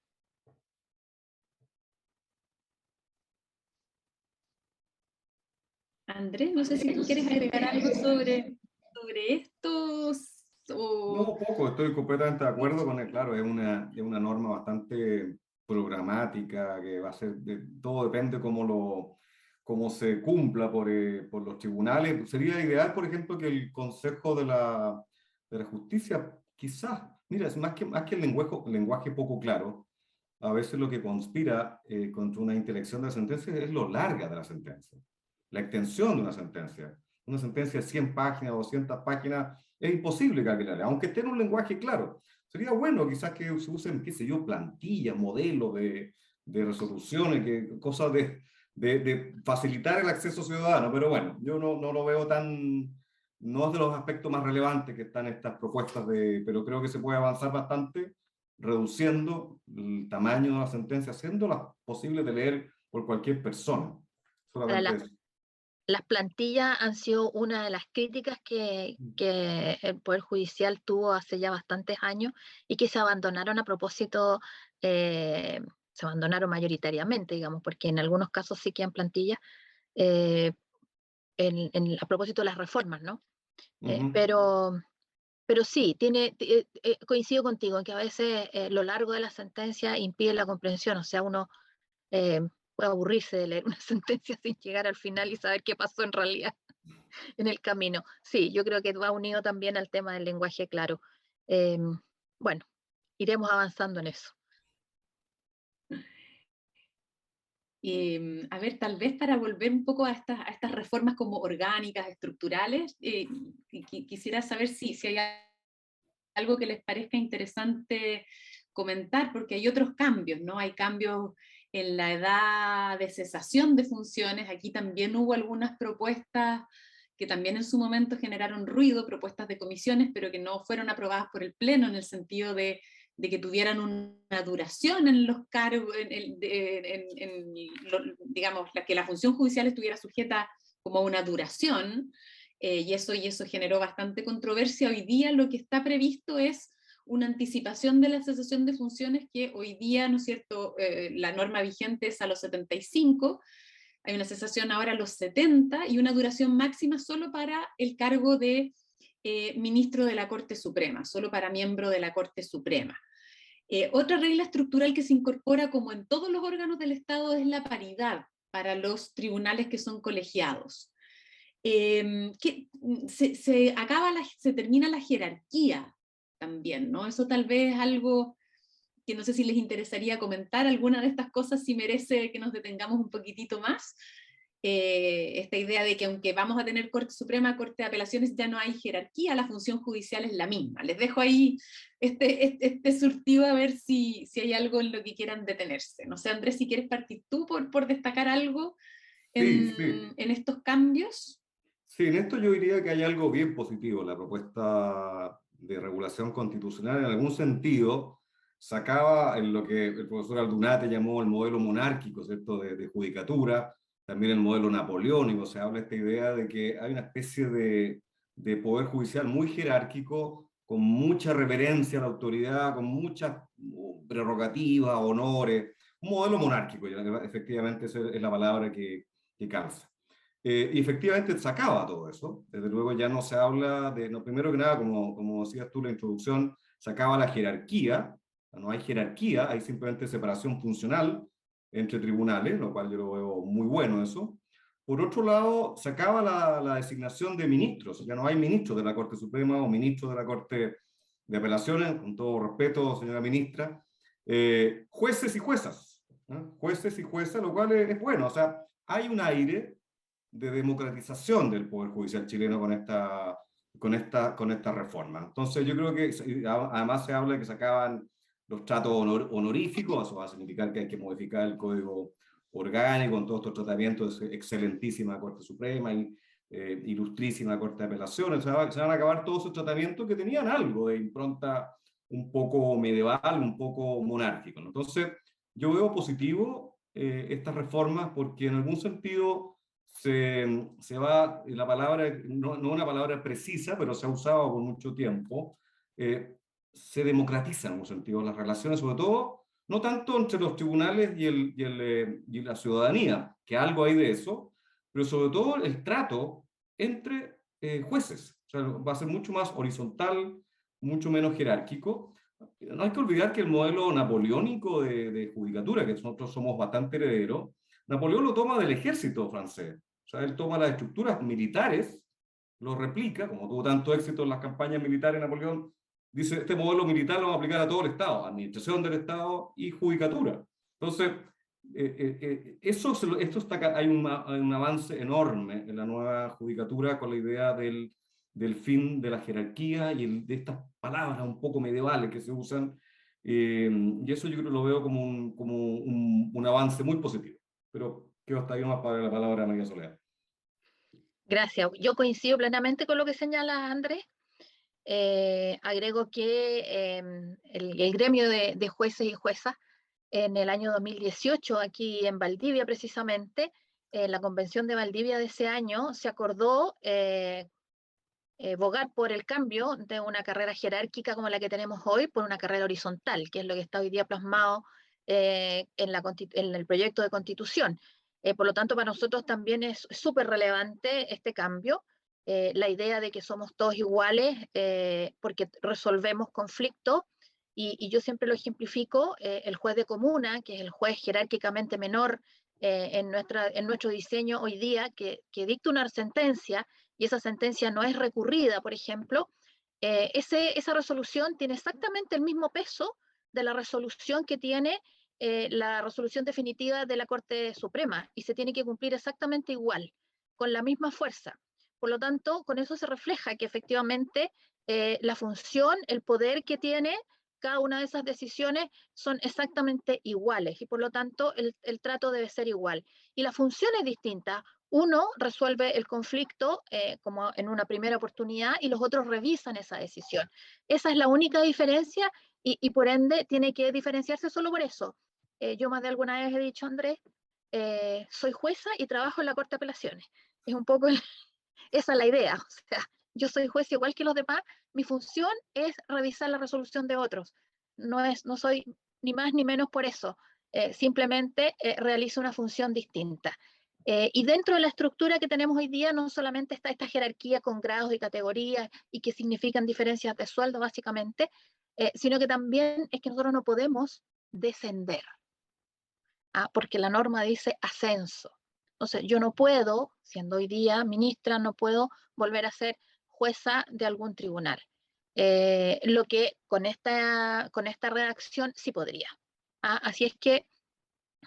Andrés, no sé si tú quieres agregar algo sobre esto o... No, poco, estoy completamente de acuerdo con él, claro, es una norma bastante programática, que va a ser, todo depende cómo se cumpla por los tribunales. Sería ideal, por ejemplo, que el Consejo de la Justicia, quizás, mira, es más que el lenguaje poco claro, a veces lo que conspira contra una intelección de la sentencia es lo larga de la sentencia, la extensión de una sentencia. Una sentencia de 100 páginas, 200 páginas, es imposible calcular, aunque esté en un lenguaje claro. Sería bueno quizás que se usen, qué sé yo, plantillas, modelos de resoluciones, cosas de facilitar el acceso ciudadano, pero bueno, yo no lo veo tan, no es de los aspectos más relevantes que están estas propuestas, pero creo que se puede avanzar bastante reduciendo el tamaño de la sentencia, haciéndolas posibles de leer por cualquier persona. Para Solamente eso. las plantillas han sido una de las críticas que el Poder Judicial tuvo hace ya bastantes años y que se abandonaron a propósito, se abandonaron mayoritariamente, digamos, porque en algunos casos sí quedan plantillas eh, a propósito de las reformas, ¿no? Pero sí, coincido contigo en que a veces lo largo de la sentencia impide la comprensión, o sea, uno eh, puede aburrirse de leer una sentencia sin llegar al final y saber qué pasó en realidad en el camino. Sí, yo creo que va unido también al tema del lenguaje claro. Eh, bueno, iremos avanzando en eso. A ver, tal vez para volver un poco a estas reformas como orgánicas, estructurales, quisiera saber si hay algo que les parezca interesante comentar, porque hay otros cambios, ¿no? Hay cambios en la edad de cesación de funciones. Aquí también hubo algunas propuestas que también en su momento generaron ruido, propuestas de comisiones, pero que no fueron aprobadas por el Pleno en el sentido de de que tuvieran una duración en los cargos, digamos, que la función judicial estuviera sujeta como a una duración, y eso generó bastante controversia. Hoy día lo que está previsto es una anticipación de la cesación de funciones, que hoy día, ¿no es cierto?, la norma vigente es a los 75, hay una cesación ahora a los 70, y una duración máxima solo para el cargo de ministro de la Corte Suprema, solo para miembro de la Corte Suprema. Otra regla estructural que se incorpora, como en todos los órganos del Estado, es la paridad para los tribunales que son colegiados. Se termina la jerarquía también, ¿no? Eso tal vez es algo que no sé si les interesaría comentar, alguna de estas cosas, si merece que nos detengamos un poquitito más. Esta idea de que aunque vamos a tener Corte Suprema, Corte de Apelaciones, ya no hay jerarquía, la función judicial es la misma. Les dejo ahí este surtido a ver si hay algo en lo que quieran detenerse. No sé, Andrés, si quieres partir tú por destacar algo en estos cambios. Sí, en esto yo diría que hay algo bien positivo. La propuesta de regulación constitucional, en algún sentido, sacaba en lo que el profesor Aldunate llamó el modelo monárquico, ¿cierto?, de judicatura, también el modelo napoleónico. Se habla de esta idea de que hay una especie de poder judicial muy jerárquico, con mucha reverencia a la autoridad, con muchas prerrogativas, honores, un modelo monárquico, efectivamente esa es la palabra que calza. Y efectivamente sacaba todo eso. Desde luego ya no se habla de, no, primero que nada, como decías tú en la introducción, sacaba la jerarquía. No hay jerarquía, hay simplemente separación funcional entre tribunales, lo cual yo lo veo muy bueno eso. Por otro lado, sacaba la designación de ministros. Ya no hay ministros de la Corte Suprema o ministros de la Corte de Apelaciones, con todo respeto, señora ministra, jueces y juezas, ¿no? Jueces y juezas, lo cual es bueno. O sea, hay un aire de democratización del Poder Judicial chileno con esta reforma. Entonces yo creo que además se habla de que se acaban los tratos honoríficos, eso va a significar que hay que modificar el Código Orgánico con todos estos tratamientos de excelentísima Corte Suprema y ilustrísima Corte de Apelaciones. Se van a acabar todos esos tratamientos que tenían algo de impronta un poco medieval, un poco monárquico, ¿no? Entonces yo veo positivo estas reformas porque en algún sentido se va, la palabra, no una palabra precisa, pero se ha usado por mucho tiempo, se democratizan en un sentido las relaciones, sobre todo, no tanto entre los tribunales y la ciudadanía, que algo hay de eso, pero sobre todo el trato entre jueces. O sea, va a ser mucho más horizontal, mucho menos jerárquico. No hay que olvidar que el modelo napoleónico de judicatura, que nosotros somos bastante herederos, Napoleón lo toma del ejército francés. O sea, él toma las estructuras militares, lo replica, como tuvo tanto éxito en las campañas militares Napoleón, dice, este modelo militar lo va a aplicar a todo el Estado, administración del Estado y judicatura. Entonces, hay un avance enorme en la nueva judicatura con la idea del fin de la jerarquía y de estas palabras un poco medievales que se usan, y eso yo creo que lo veo como un avance muy positivo. Pero quiero estar más para la palabra de María Soledad. Gracias. Yo coincido plenamente con lo que señala Andrés. Agrego que el gremio de jueces y juezas en el año 2018, aquí en Valdivia precisamente, en la convención de Valdivia de ese año, se acordó bogar por el cambio de una carrera jerárquica como la que tenemos hoy por una carrera horizontal, que es lo que está hoy día plasmado en el proyecto de Constitución. Por lo tanto, para nosotros también es súper relevante este cambio, la idea de que somos todos iguales porque resolvemos conflictos, y yo siempre lo ejemplifico, el juez de comuna, que es el juez jerárquicamente menor en nuestro diseño hoy día, que dicta una sentencia, y esa sentencia no es recurrida, por ejemplo, esa resolución tiene exactamente el mismo peso de la resolución que tiene la resolución definitiva de la Corte Suprema, y se tiene que cumplir exactamente igual, con la misma fuerza. Por lo tanto, con eso se refleja que efectivamente la función, el poder que tiene cada una de esas decisiones son exactamente iguales, y por lo tanto el trato debe ser igual. Y la función es distinta. Uno resuelve el conflicto como en una primera oportunidad, y los otros revisan esa decisión. Esa es la única diferencia, y por ende tiene que diferenciarse solo por eso. Yo más de alguna vez he dicho, Andrés, soy jueza y trabajo en la Corte de Apelaciones. Es un poco esa es la idea. O sea, yo soy juez igual que los demás, mi función es revisar la resolución de otros. No soy ni más ni menos por eso. Simplemente realizo una función distinta. Y dentro de la estructura que tenemos hoy día no solamente está esta jerarquía con grados y categorías y que significan diferencias de sueldo básicamente, sino que también es que nosotros no podemos descender, porque la norma dice ascenso. Entonces, yo no puedo, siendo hoy día ministra, no puedo volver a ser jueza de algún tribunal. Lo que con esta redacción sí podría. Así es que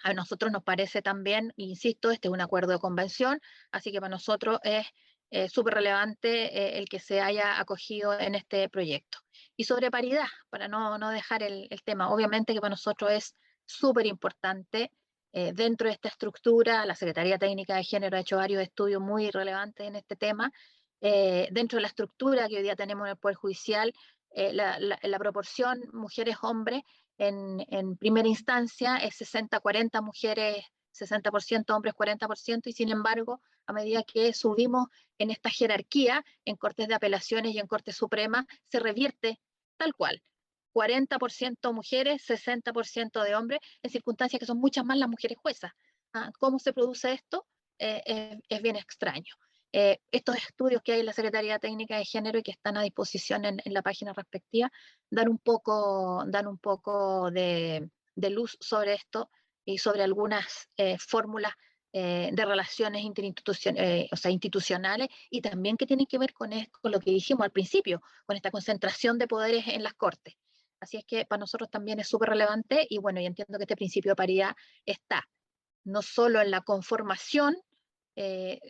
a nosotros nos parece también, insisto, este es un acuerdo de convención, así que para nosotros es súper relevante el que se haya acogido en este proyecto. Y sobre paridad, para no dejar el tema, obviamente que para nosotros es súper importante dentro de esta estructura. La Secretaría Técnica de Género ha hecho varios estudios muy relevantes en este tema. Dentro de la estructura que hoy día tenemos en el Poder Judicial, la proporción mujeres-hombres en primera instancia es 60-40 mujeres, 60% hombres, 40%, y sin embargo, a medida que subimos en esta jerarquía, en Cortes de Apelaciones y en Corte Suprema, se revierte tal cual. 40% mujeres, 60% de hombres, en circunstancias que son muchas más las mujeres juezas. ¿Cómo se produce esto? Es bien extraño. Estos estudios que hay en la Secretaría Técnica de Género y que están a disposición en la página respectiva dan un poco de luz sobre esto y sobre algunas fórmulas de relaciones institucionales y también que tienen que ver con lo que dijimos al principio, con esta concentración de poderes en las Cortes. Así es que para nosotros también es súper relevante y bueno, y entiendo que este principio de paridad está no solo en la conformación,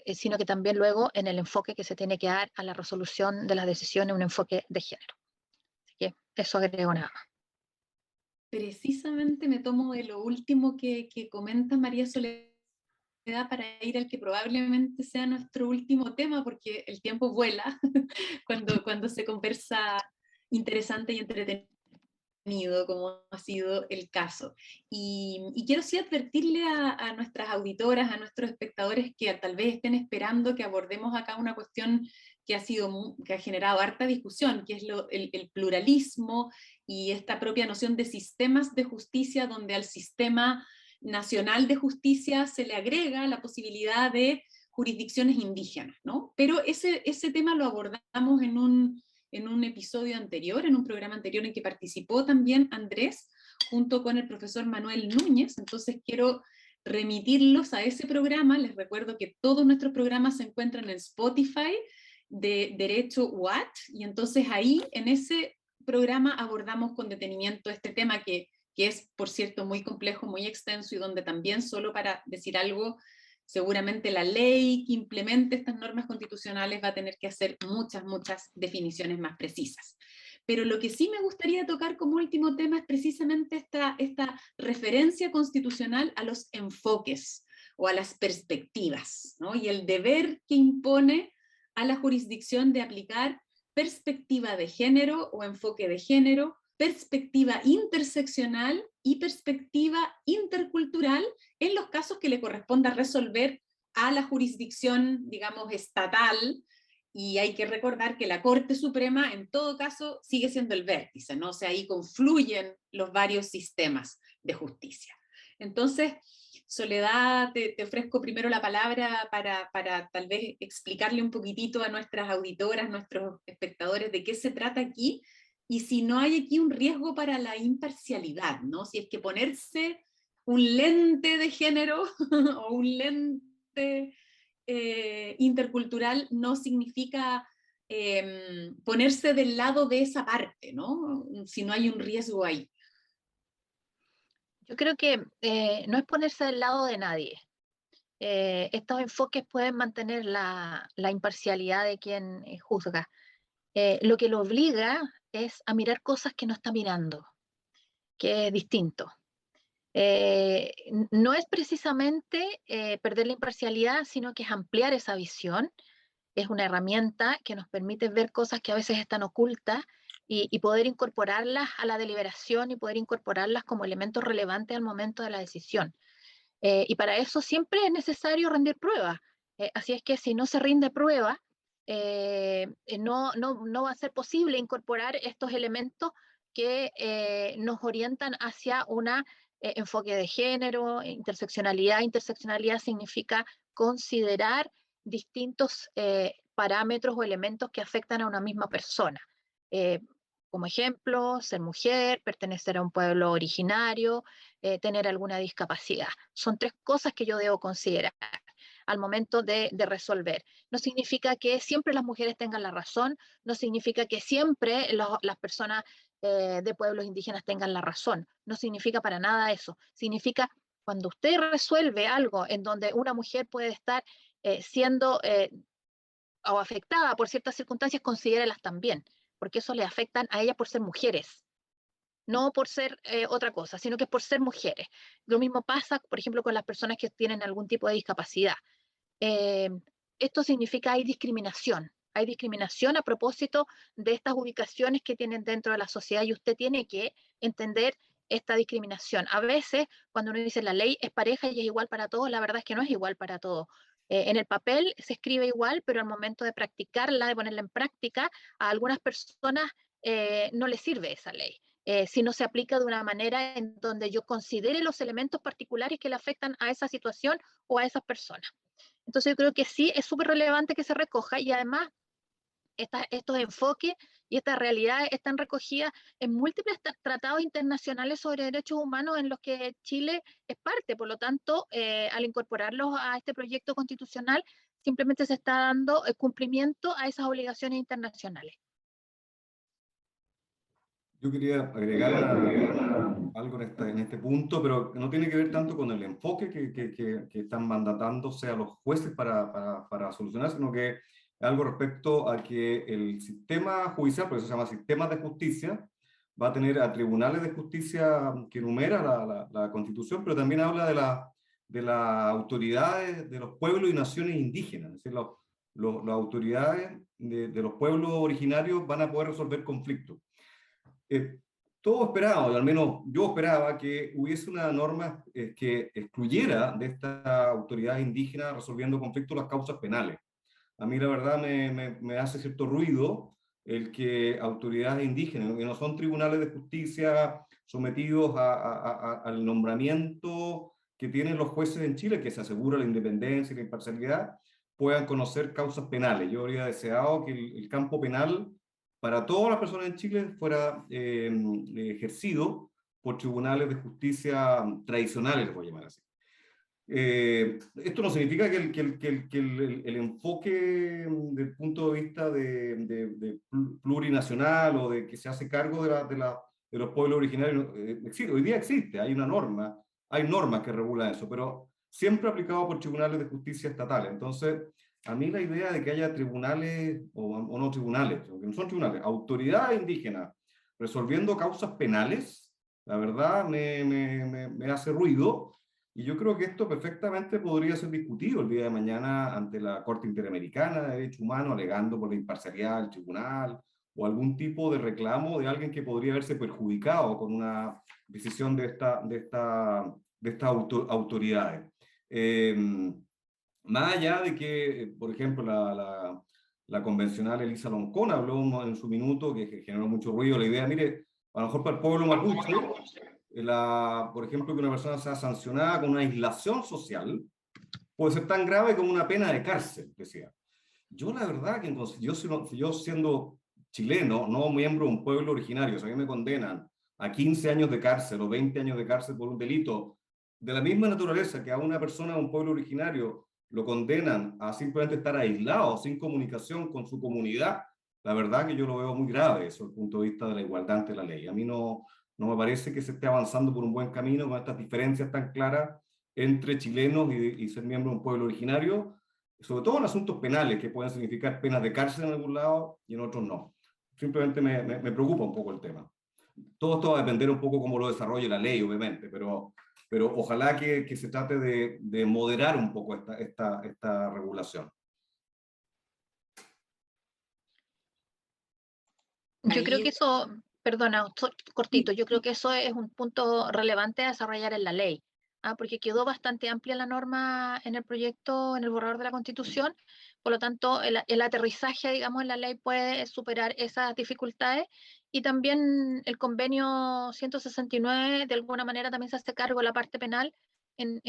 sino que también luego en el enfoque que se tiene que dar a la resolución de las decisiones, un enfoque de género. Así que eso agrego nada más. Precisamente me tomo de lo último que comenta María Soledad para ir al que probablemente sea nuestro último tema, porque el tiempo vuela cuando se conversa interesante y entretenido, como ha sido el caso. Y quiero sí advertirle a nuestras auditoras, a nuestros espectadores que tal vez estén esperando que abordemos acá una cuestión que ha generado harta discusión, que es el pluralismo y esta propia noción de sistemas de justicia, donde al sistema nacional de justicia se le agrega la posibilidad de jurisdicciones indígenas, ¿no? Pero ese tema lo abordamos en un episodio anterior, en un programa anterior en que participó también Andrés, junto con el profesor Manuel Núñez. Entonces quiero remitirlos a ese programa. Les recuerdo que todos nuestros programas se encuentran en Spotify de Derecho UAT, y entonces ahí en ese programa abordamos con detenimiento este tema que es, por cierto, muy complejo, muy extenso, y donde también, solo para decir algo, seguramente la ley que implemente estas normas constitucionales va a tener que hacer muchas definiciones más precisas. Pero lo que sí me gustaría tocar como último tema es precisamente esta referencia constitucional a los enfoques o a las perspectivas, ¿no? Y el deber que impone a la jurisdicción de aplicar perspectiva de género o enfoque de género, perspectiva interseccional y perspectiva intercultural en los casos que le corresponda resolver a la jurisdicción, digamos, estatal. Y hay que recordar que la Corte Suprema en todo caso sigue siendo el vértice, ¿no? O sea, ahí confluyen los varios sistemas de justicia. Entonces, Soledad, te ofrezco primero la palabra para tal vez explicarle un poquitito a nuestras auditoras, nuestros espectadores, de qué se trata aquí, y si no hay aquí un riesgo para la imparcialidad, ¿no? Si es que ponerse un lente de género o un lente intercultural no significa ponerse del lado de esa parte, ¿no? Si no hay un riesgo ahí. Yo creo que no es ponerse del lado de nadie. Estos enfoques pueden mantener la imparcialidad de quien juzga. Lo que lo obliga es a mirar cosas que no está mirando, que es distinto. No es precisamente perder la imparcialidad, sino que es ampliar esa visión. Es una herramienta que nos permite ver cosas que a veces están ocultas y poder incorporarlas a la deliberación y poder incorporarlas como elementos relevantes al momento de la decisión. Y para eso siempre es necesario rendir pruebas. Así es que si no se rinde prueba, no va a ser posible incorporar estos elementos que nos orientan hacia un enfoque de género, interseccionalidad. Interseccionalidad significa considerar distintos parámetros o elementos que afectan a una misma persona. Como ejemplo, ser mujer, pertenecer a un pueblo originario, tener alguna discapacidad. Son 3 cosas que yo debo considerar al momento de resolver. No significa que siempre las mujeres tengan la razón, no significa que siempre las personas de pueblos indígenas tengan la razón, no significa para nada eso. Significa cuando usted resuelve algo en donde una mujer puede estar siendo o afectada por ciertas circunstancias, considérelas también, porque eso le afectan a ellas por ser mujeres, no por ser otra cosa, sino que es por ser mujeres. Lo mismo pasa, por ejemplo, con las personas que tienen algún tipo de discapacidad. Esto significa hay discriminación a propósito de estas ubicaciones que tienen dentro de la sociedad y usted tiene que entender esta discriminación. A veces, cuando uno dice la ley es pareja y es igual para todos, la verdad es que no es igual para todos. En el papel se escribe igual, pero al momento de practicarla, de ponerla en práctica, a algunas personas no les sirve esa ley. Si no se aplica de una manera en donde yo considere los elementos particulares que le afectan a esa situación o a esas personas. Entonces yo creo que sí es súper relevante que se recoja y además estos enfoques y estas realidades están recogidas en múltiples tratados internacionales sobre derechos humanos en los que Chile es parte. Por lo tanto, al incorporarlos a este proyecto constitucional, simplemente se está dando cumplimiento a esas obligaciones internacionales. Yo quería agregar algo en este punto, pero no tiene que ver tanto con el enfoque que están mandatándose a los jueces para solucionar, sino que algo respecto a que el sistema judicial, por eso se llama sistema de justicia, va a tener a tribunales de justicia que enumera la Constitución, pero también habla de las autoridades de los pueblos y naciones indígenas, es decir, las autoridades de los pueblos originarios van a poder resolver conflictos. Todos esperábamos, al menos yo esperaba, que hubiese una norma que excluyera de esta autoridad indígena resolviendo conflictos las causas penales. A mí la verdad me hace cierto ruido el que autoridades indígenas, que no son tribunales de justicia sometidos al nombramiento que tienen los jueces en Chile, que se asegura la independencia y la imparcialidad, puedan conocer causas penales. Yo habría deseado que el campo penal para todas las personas en Chile fuera ejercido por tribunales de justicia tradicionales, les voy a llamar así. Esto no significa que el enfoque del punto de vista de plurinacional o de que se hace cargo de los pueblos originarios existe. Hoy día existe, hay una norma, hay normas que regulan eso, pero siempre aplicado por tribunales de justicia estatales. Entonces, a mí la idea de que haya tribunales, o no tribunales, que no son tribunales, autoridades indígenas resolviendo causas penales, la verdad me hace ruido, y yo creo que esto perfectamente podría ser discutido el día de mañana ante la Corte Interamericana de Derechos Humanos, alegando por la imparcialidad del tribunal, o algún tipo de reclamo de alguien que podría verse perjudicado con una decisión de estas autoridades. Más allá de que, por ejemplo, la convencional Elisa Loncón habló en su minuto, que generó mucho ruido, la idea, mire, a lo mejor para el pueblo mapuche, por ejemplo, que una persona sea sancionada con una aislación social, puede ser tan grave como una pena de cárcel, decía. Yo la verdad que yo siendo chileno, no miembro de un pueblo originario, o sea, que me condenan a 15 años de cárcel o 20 años de cárcel por un delito de la misma naturaleza que a una persona de un pueblo originario lo condenan a simplemente estar aislado, sin comunicación con su comunidad, la verdad que yo lo veo muy grave eso desde el punto de vista de la igualdad ante la ley. A mí no me parece que se esté avanzando por un buen camino con estas diferencias tan claras entre chilenos y ser miembro de un pueblo originario, sobre todo en asuntos penales que pueden significar penas de cárcel en algún lado y en otros no. Simplemente me preocupa un poco el tema. Todo esto va a depender un poco cómo lo desarrolle la ley, obviamente, pero ojalá que se trate de moderar un poco esta regulación. Yo creo ahí que eso, perdona, cortito, yo creo que eso es un punto relevante a desarrollar en la ley, porque quedó bastante amplia la norma en el proyecto, en el borrador de la Constitución, por lo tanto, el aterrizaje, digamos, en la ley puede superar esas dificultades, y también el convenio 169, de alguna manera, también se hace cargo de la parte penal en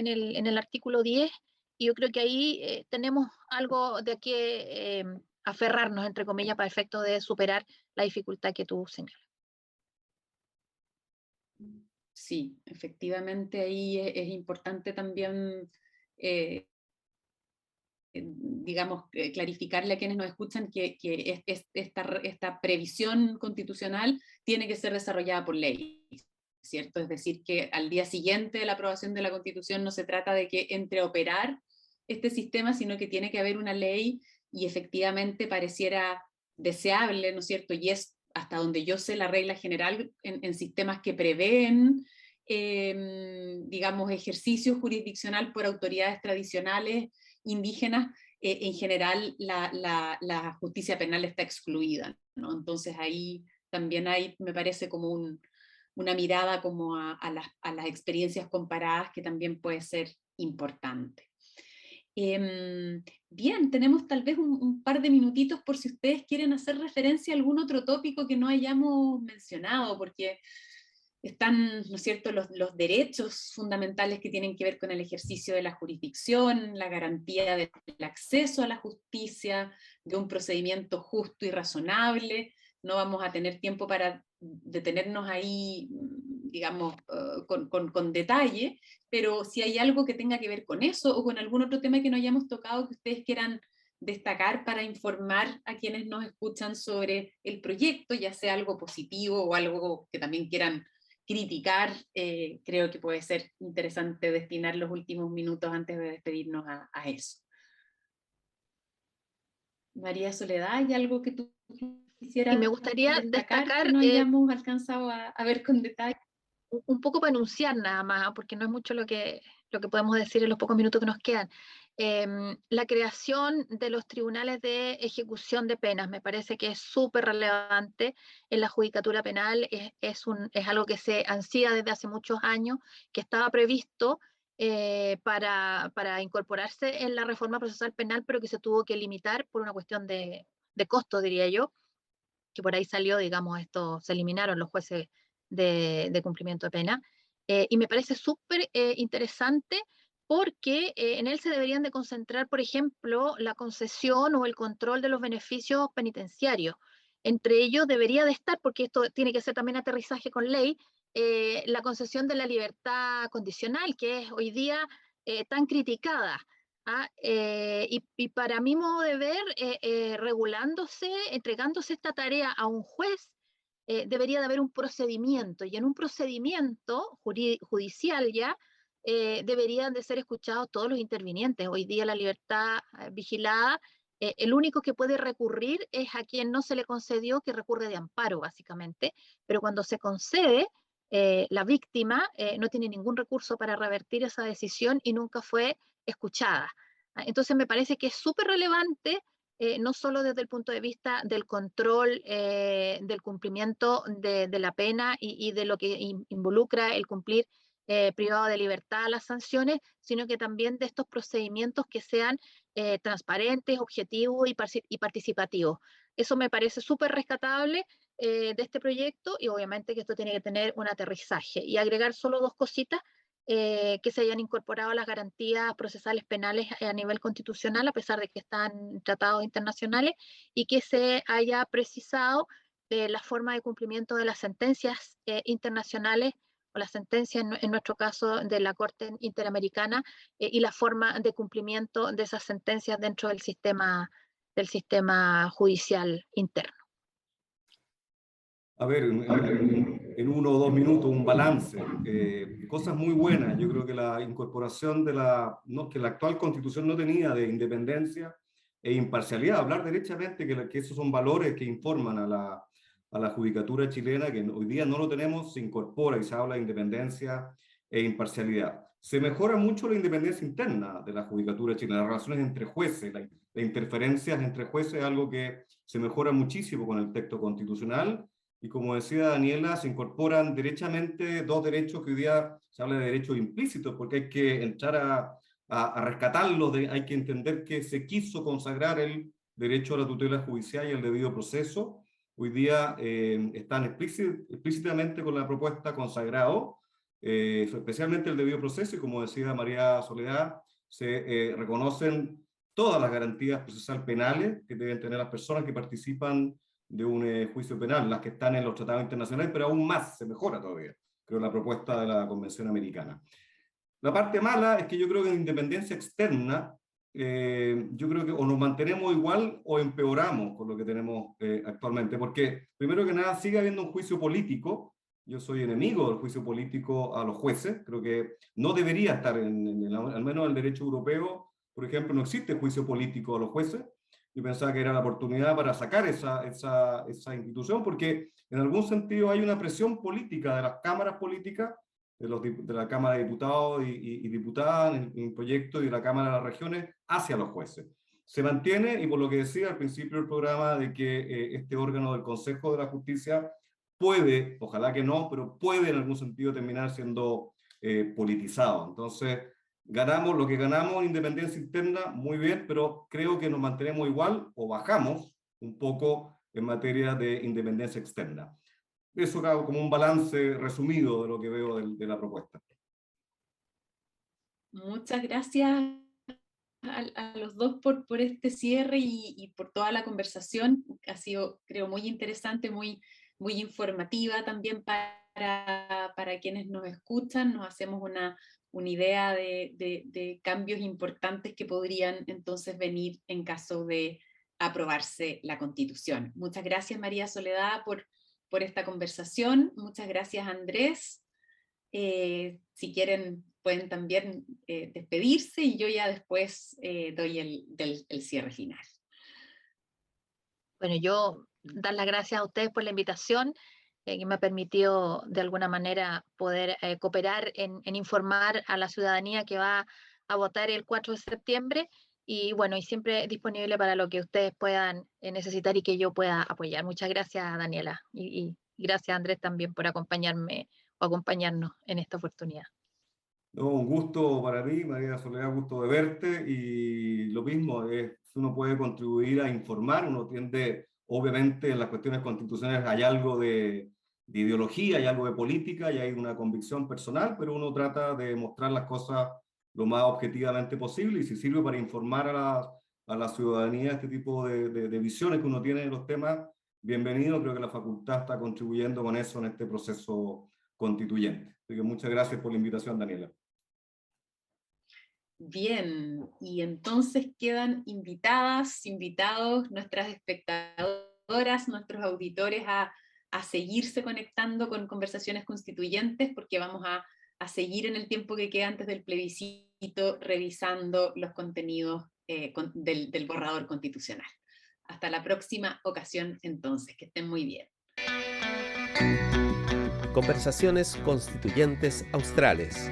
el artículo 10, y yo creo que ahí tenemos algo de que aferrarnos, entre comillas, para efectos de superar la dificultad que tú señalas. sí, efectivamente ahí es importante también, digamos, clarificarle a quienes nos escuchan que esta previsión constitucional tiene que ser desarrollada por ley, ¿cierto? Es decir, que al día siguiente de la aprobación de la Constitución no se trata de que entre a operar este sistema, sino que tiene que haber una ley, y efectivamente pareciera deseable, ¿no es cierto? Y es hasta donde yo sé la regla general en sistemas que prevén, digamos, ejercicio jurisdiccional por autoridades tradicionales indígenas, en general la justicia penal está excluida, ¿no? Entonces ahí también hay, me parece, como una mirada como a las experiencias comparadas que también puede ser importante. Bien, tenemos tal vez un par de minutitos por si ustedes quieren hacer referencia a algún otro tópico que no hayamos mencionado, porque están, ¿no es cierto?, los derechos fundamentales que tienen que ver con el ejercicio de la jurisdicción, la garantía del acceso a la justicia, de un procedimiento justo y razonable. No vamos a tener tiempo para detenernos ahí, digamos, con detalle, pero si hay algo que tenga que ver con eso o con algún otro tema que no hayamos tocado que ustedes quieran destacar para informar a quienes nos escuchan sobre el proyecto, ya sea algo positivo o algo que también quieran criticar, creo que puede ser interesante destinar los últimos minutos antes de despedirnos a eso. María Soledad, ¿hay algo que tú quisieras Y me gustaría destacar que destacar no hayamos alcanzado a ver con detalle? un poco para anunciar nada más, porque no es mucho lo que podemos decir en los pocos minutos que nos quedan. La creación de los tribunales de ejecución de penas me parece que es súper relevante en la judicatura penal, es algo que se ansía desde hace muchos años, que estaba previsto para incorporarse en la reforma procesal penal, pero que se tuvo que limitar por una cuestión de costo, diría yo, que por ahí salió, digamos, se eliminaron los jueces de cumplimiento de pena. Y me parece súper interesante porque en él se deberían de concentrar, por ejemplo, la concesión o el control de los beneficios penitenciarios. Entre ellos debería de estar, porque esto tiene que ser también aterrizaje con ley, la concesión de la libertad condicional, que es hoy día tan criticada. Y para mi modo de ver, regulándose, entregándose esta tarea a un juez, debería de haber un procedimiento, y en un procedimiento judicial ya deberían de ser escuchados todos los intervinientes. Hoy día la libertad vigilada, el único que puede recurrir es a quien no se le concedió, que recurre de amparo básicamente, pero cuando se concede, la víctima no tiene ningún recurso para revertir esa decisión y nunca fue escuchada. Entonces me parece que es súper relevante, no solo desde el punto de vista del control del cumplimiento de la pena y de lo que involucra el cumplir privado de libertad las sanciones, sino que también de estos procedimientos que sean transparentes, objetivos y participativos. Eso me parece súper rescatable de este proyecto, y obviamente que esto tiene que tener un aterrizaje. Y agregar solo dos cositas: que se hayan incorporado las garantías procesales penales a nivel constitucional, a pesar de que están en tratados internacionales, y que se haya precisado la forma de cumplimiento de las sentencias internacionales, o las sentencias, en nuestro caso, de la Corte Interamericana, y la forma de cumplimiento de esas sentencias dentro del sistema judicial interno. A ver, en 1 o 2 minutos, un balance. Cosas muy buenas. Yo creo que la incorporación que la actual Constitución no tenía, de independencia e imparcialidad, hablar derechamente que esos son valores que informan a la judicatura chilena, que hoy día no lo tenemos, se incorpora y se habla de independencia e imparcialidad. Se mejora mucho la independencia interna de la judicatura chilena, las relaciones entre jueces, las interferencias entre jueces es algo que se mejora muchísimo con el texto constitucional, y como decía Daniela, se incorporan derechamente dos derechos que hoy día se habla de derechos implícitos, porque hay que entrar a rescatarlos, hay que entender que se quiso consagrar el derecho a la tutela judicial y el debido proceso. Hoy día están explícitamente con la propuesta consagrado, especialmente el debido proceso, y como decía María Soledad, se reconocen todas las garantías procesales penales que deben tener las personas que participan de un juicio penal, las que están en los tratados internacionales, pero aún más, se mejora todavía, creo, la propuesta de la Convención Americana. La parte mala es que yo creo que en independencia externa, yo creo que o nos mantenemos igual o empeoramos con lo que tenemos actualmente, porque primero que nada sigue habiendo un juicio político. Yo soy enemigo del juicio político a los jueces, creo que no debería estar, al menos en el derecho europeo, por ejemplo, no existe juicio político a los jueces. Yo pensaba que era la oportunidad para sacar esa institución, porque en algún sentido hay una presión política de las cámaras políticas, de la Cámara de Diputados y Diputadas en proyecto, y de la Cámara de las Regiones hacia los jueces. Se mantiene, y por lo que decía al principio del programa, de que este órgano del Consejo de la Justicia puede, ojalá que no, pero puede en algún sentido terminar siendo politizado. Entonces, ganamos lo que ganamos en independencia interna, muy bien, pero creo que nos mantenemos igual o bajamos un poco en materia de independencia externa. Eso hago como un balance resumido de lo que veo de la propuesta. Muchas gracias a los dos por este cierre y por toda la conversación. Ha sido, creo, muy interesante, muy informativa también para quienes nos escuchan. Nos hacemos una idea de cambios importantes que podrían entonces venir en caso de aprobarse la Constitución. Muchas gracias, María Soledad, por esta conversación. Muchas gracias, Andrés. Si quieren, pueden también despedirse, y yo ya después doy el cierre final. Bueno, yo dar las gracias a ustedes por la invitación, que me ha permitido de alguna manera poder cooperar en informar a la ciudadanía que va a votar el 4 de septiembre, y bueno, y siempre disponible para lo que ustedes puedan necesitar y que yo pueda apoyar. Muchas gracias, Daniela, y gracias, Andrés, también por acompañarme o acompañarnos en esta oportunidad. No, un gusto para mí, María Soledad, gusto de verte, y lo mismo, uno puede contribuir a informar, uno tiende, obviamente en las cuestiones constitucionales hay algo de ideología, hay algo de política y hay una convicción personal, pero uno trata de mostrar las cosas lo más objetivamente posible, y si sirve para informar a la ciudadanía este tipo de visiones que uno tiene de los temas, bienvenido. Creo que la facultad está contribuyendo con eso en este proceso constituyente. Así que muchas gracias por la invitación, Daniela. Bien, y entonces quedan invitados nuestras espectadoras, nuestros auditores a seguirse conectando con Conversaciones Constituyentes, porque vamos a seguir en el tiempo que queda antes del plebiscito revisando los contenidos del borrador constitucional. Hasta la próxima ocasión entonces, que estén muy bien. Conversaciones Constituyentes Australes.